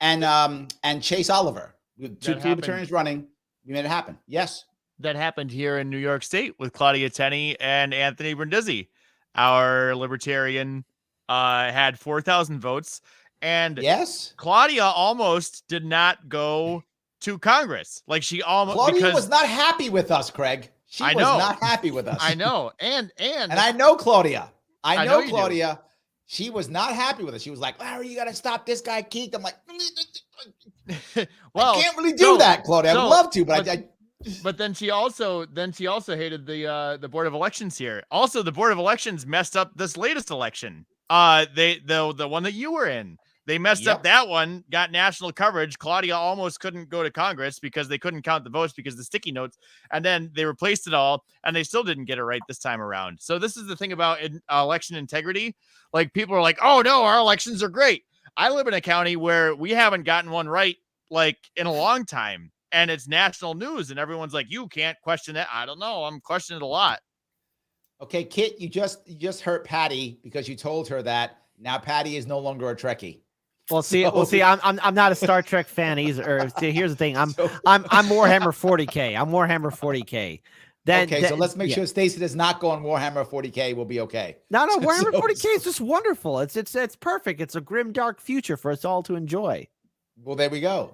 and Chase Oliver. Two libertarians running. We made it happen. Yes. That happened here in New York State with Claudia Tenney and Anthony Brindisi. Our libertarian had 4,000 votes, and yes, Claudia almost did not go to Congress. Like she almost Claudia was not happy with us, Craig. She was not happy with us. I know, and I know Claudia. I know Claudia. Do. She was not happy with us. She was like, Larry, you got to stop this guy, Keith. I'm like, well, I can't really do that, Claudia. I would love to, but But then she also hated the Board of Elections here. Also, the Board of Elections messed up this latest election. The one that you were in. They messed up that one, got national coverage. Claudia almost couldn't go to Congress because they couldn't count the votes because of the sticky notes. And then they replaced it all, and they still didn't get it right this time around. So this is the thing about election integrity. Like, people are like, oh, no, our elections are great. I live in a county where we haven't gotten one right, like, in a long time. And it's national news, and everyone's like, you can't question that. I don't know. I'm questioning it a lot. Okay, Kit, you just hurt Patty because you told her that. Now Patty is no longer a Trekkie. Well, see, I'm not a Star Trek fan either. See, here's the thing. I'm Warhammer 40K. I'm Warhammer 40K. So let's make sure Stacey does not go on Warhammer 40K. We'll be okay. No, Warhammer 40K is just wonderful. It's perfect. It's a grim, dark future for us all to enjoy. Well, there we go.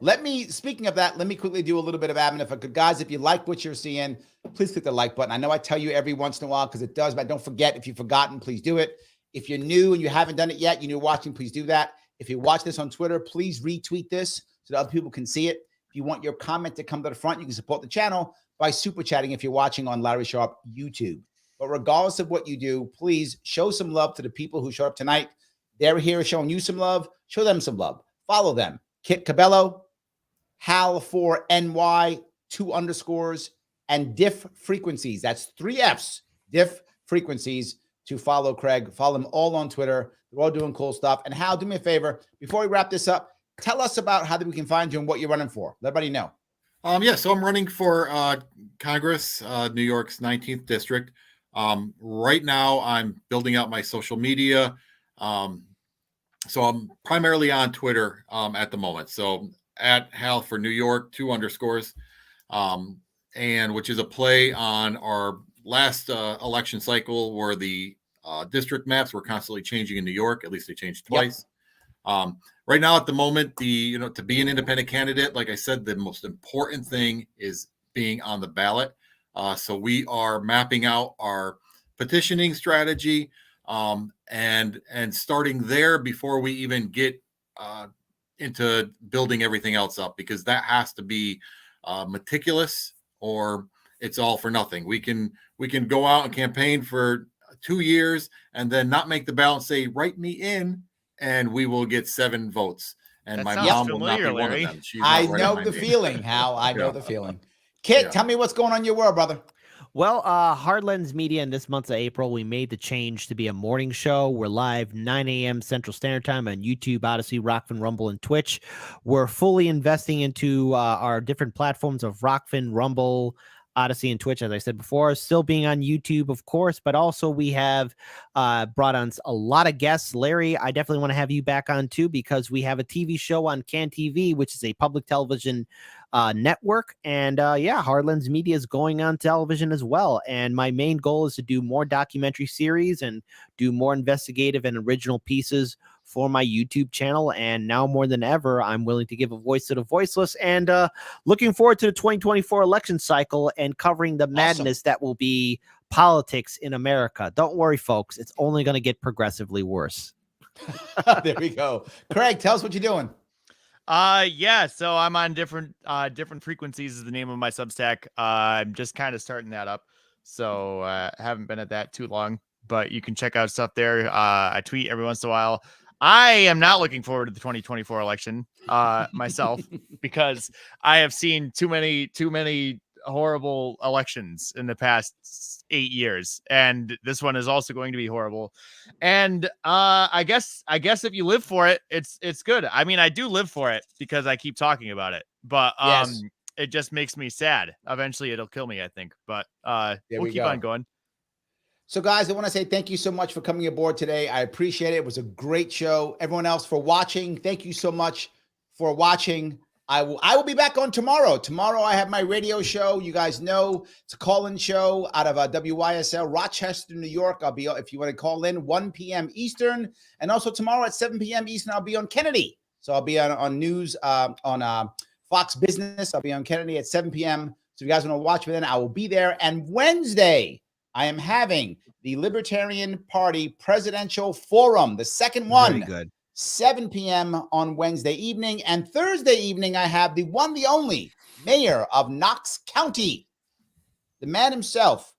Speaking of that, let me quickly do a little bit of admin. If you like what you're seeing, please click the like button. I know I tell you every once in a while because it does, but don't forget, if you've forgotten, please do it. If you're new and you haven't done it yet, you're watching, please do that. If you watch this on Twitter, please retweet this so that other people can see it. If you want your comment to come to the front, you can support the channel by super chatting if you're watching on Larry Sharpe YouTube. But regardless of what you do, please show some love to the people who showed up tonight. They're here showing you some love. Show them some love. Follow them. Kit Cabello, Hal4NY, 2 underscores, and Diff Frequencies. That's 3 Fs. Diff Frequencies to follow Craig. Follow them all on Twitter. They're all doing cool stuff. And Hal, do me a favor. Before we wrap this up, tell us about how we can find you and what you're running for. Let everybody know. So I'm running for Congress, New York's 19th district. Right now, I'm building out my social media. So I'm primarily on Twitter at the moment. So at Hal for New York, 2 underscores, and which is a play on our last election cycle where the district maps were constantly changing in New York. At least they changed twice. Yep. Right now, at the moment, to be an independent candidate, like I said, the most important thing is being on the ballot. So we are mapping out our petitioning strategy, and starting there before we even get into building everything else up, because that has to be meticulous, or it's all for nothing. We can go out and campaign for 2 years and then not make the ballot and say, write me in, and we will get 7 votes. And That my sounds mom will not be familiar, one of Larry. them. She's I not writing know my the name. feeling, Hal. I know Yeah. the feeling. Kit, Yeah. tell me what's going on in your world, brother. Well, Hardlands Media in this month of April, we made the change to be a morning show. We're live 9 a.m. Central Standard Time on YouTube, Odyssey, Rockfin, Rumble, and Twitch. We're fully investing into our different platforms of Rockfin, Rumble, Odyssey, and Twitch, as I said before, still being on YouTube, of course, but also we have brought on a lot of guests. Larry, I definitely want to have you back on too, because we have a TV show on Can TV, which is a public television network. And Hardlands Media is going on television as well. And my main goal is to do more documentary series and do more investigative and original pieces for my YouTube channel. And now more than ever, I'm willing to give a voice to the voiceless, and looking forward to the 2024 election cycle and covering the madness that will be politics in America. Don't worry, folks. It's only going to get progressively worse. There we go. Craig, tell us what you're doing. So I'm on different frequencies is the name of my Substack. I'm just kind of starting that up, so haven't been at that too long, but you can check out stuff there. I tweet every once in a while. I am not looking forward to the 2024 election myself, because I have seen too many horrible elections in the past 8 years, and this one is also going to be horrible. And I guess if you live for it, it's good. I mean, I do live for it because I keep talking about it, but Yes. it just makes me sad. Eventually it'll kill me, I think, but we'll keep go. on going. So, guys, I want to say thank you so much for coming aboard today. I appreciate it. It was a great show. Everyone else for watching, thank you so much for watching. I will be back on tomorrow. Tomorrow I have my radio show. You guys know it's a call-in show out of WYSL, Rochester, New York. I'll be, if you want to call in, 1 p.m. Eastern. And also tomorrow at 7 p.m. Eastern, I'll be on Kennedy. So I'll be on news on Fox Business. I'll be on Kennedy at 7 p.m. So if you guys want to watch me then, I will be there. And Wednesday, I am having the Libertarian Party Presidential Forum, the second one. Very good. 7 p.m. on Wednesday evening. And Thursday evening, I have the one, the only mayor of Knox County, the man himself,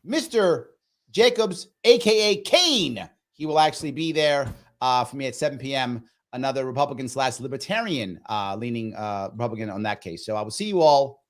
Mr. Jacobs, a.k.a. Kane. He will actually be there for me at 7 p.m., another Republican/Libertarian leaning Republican on that case. So I will see you all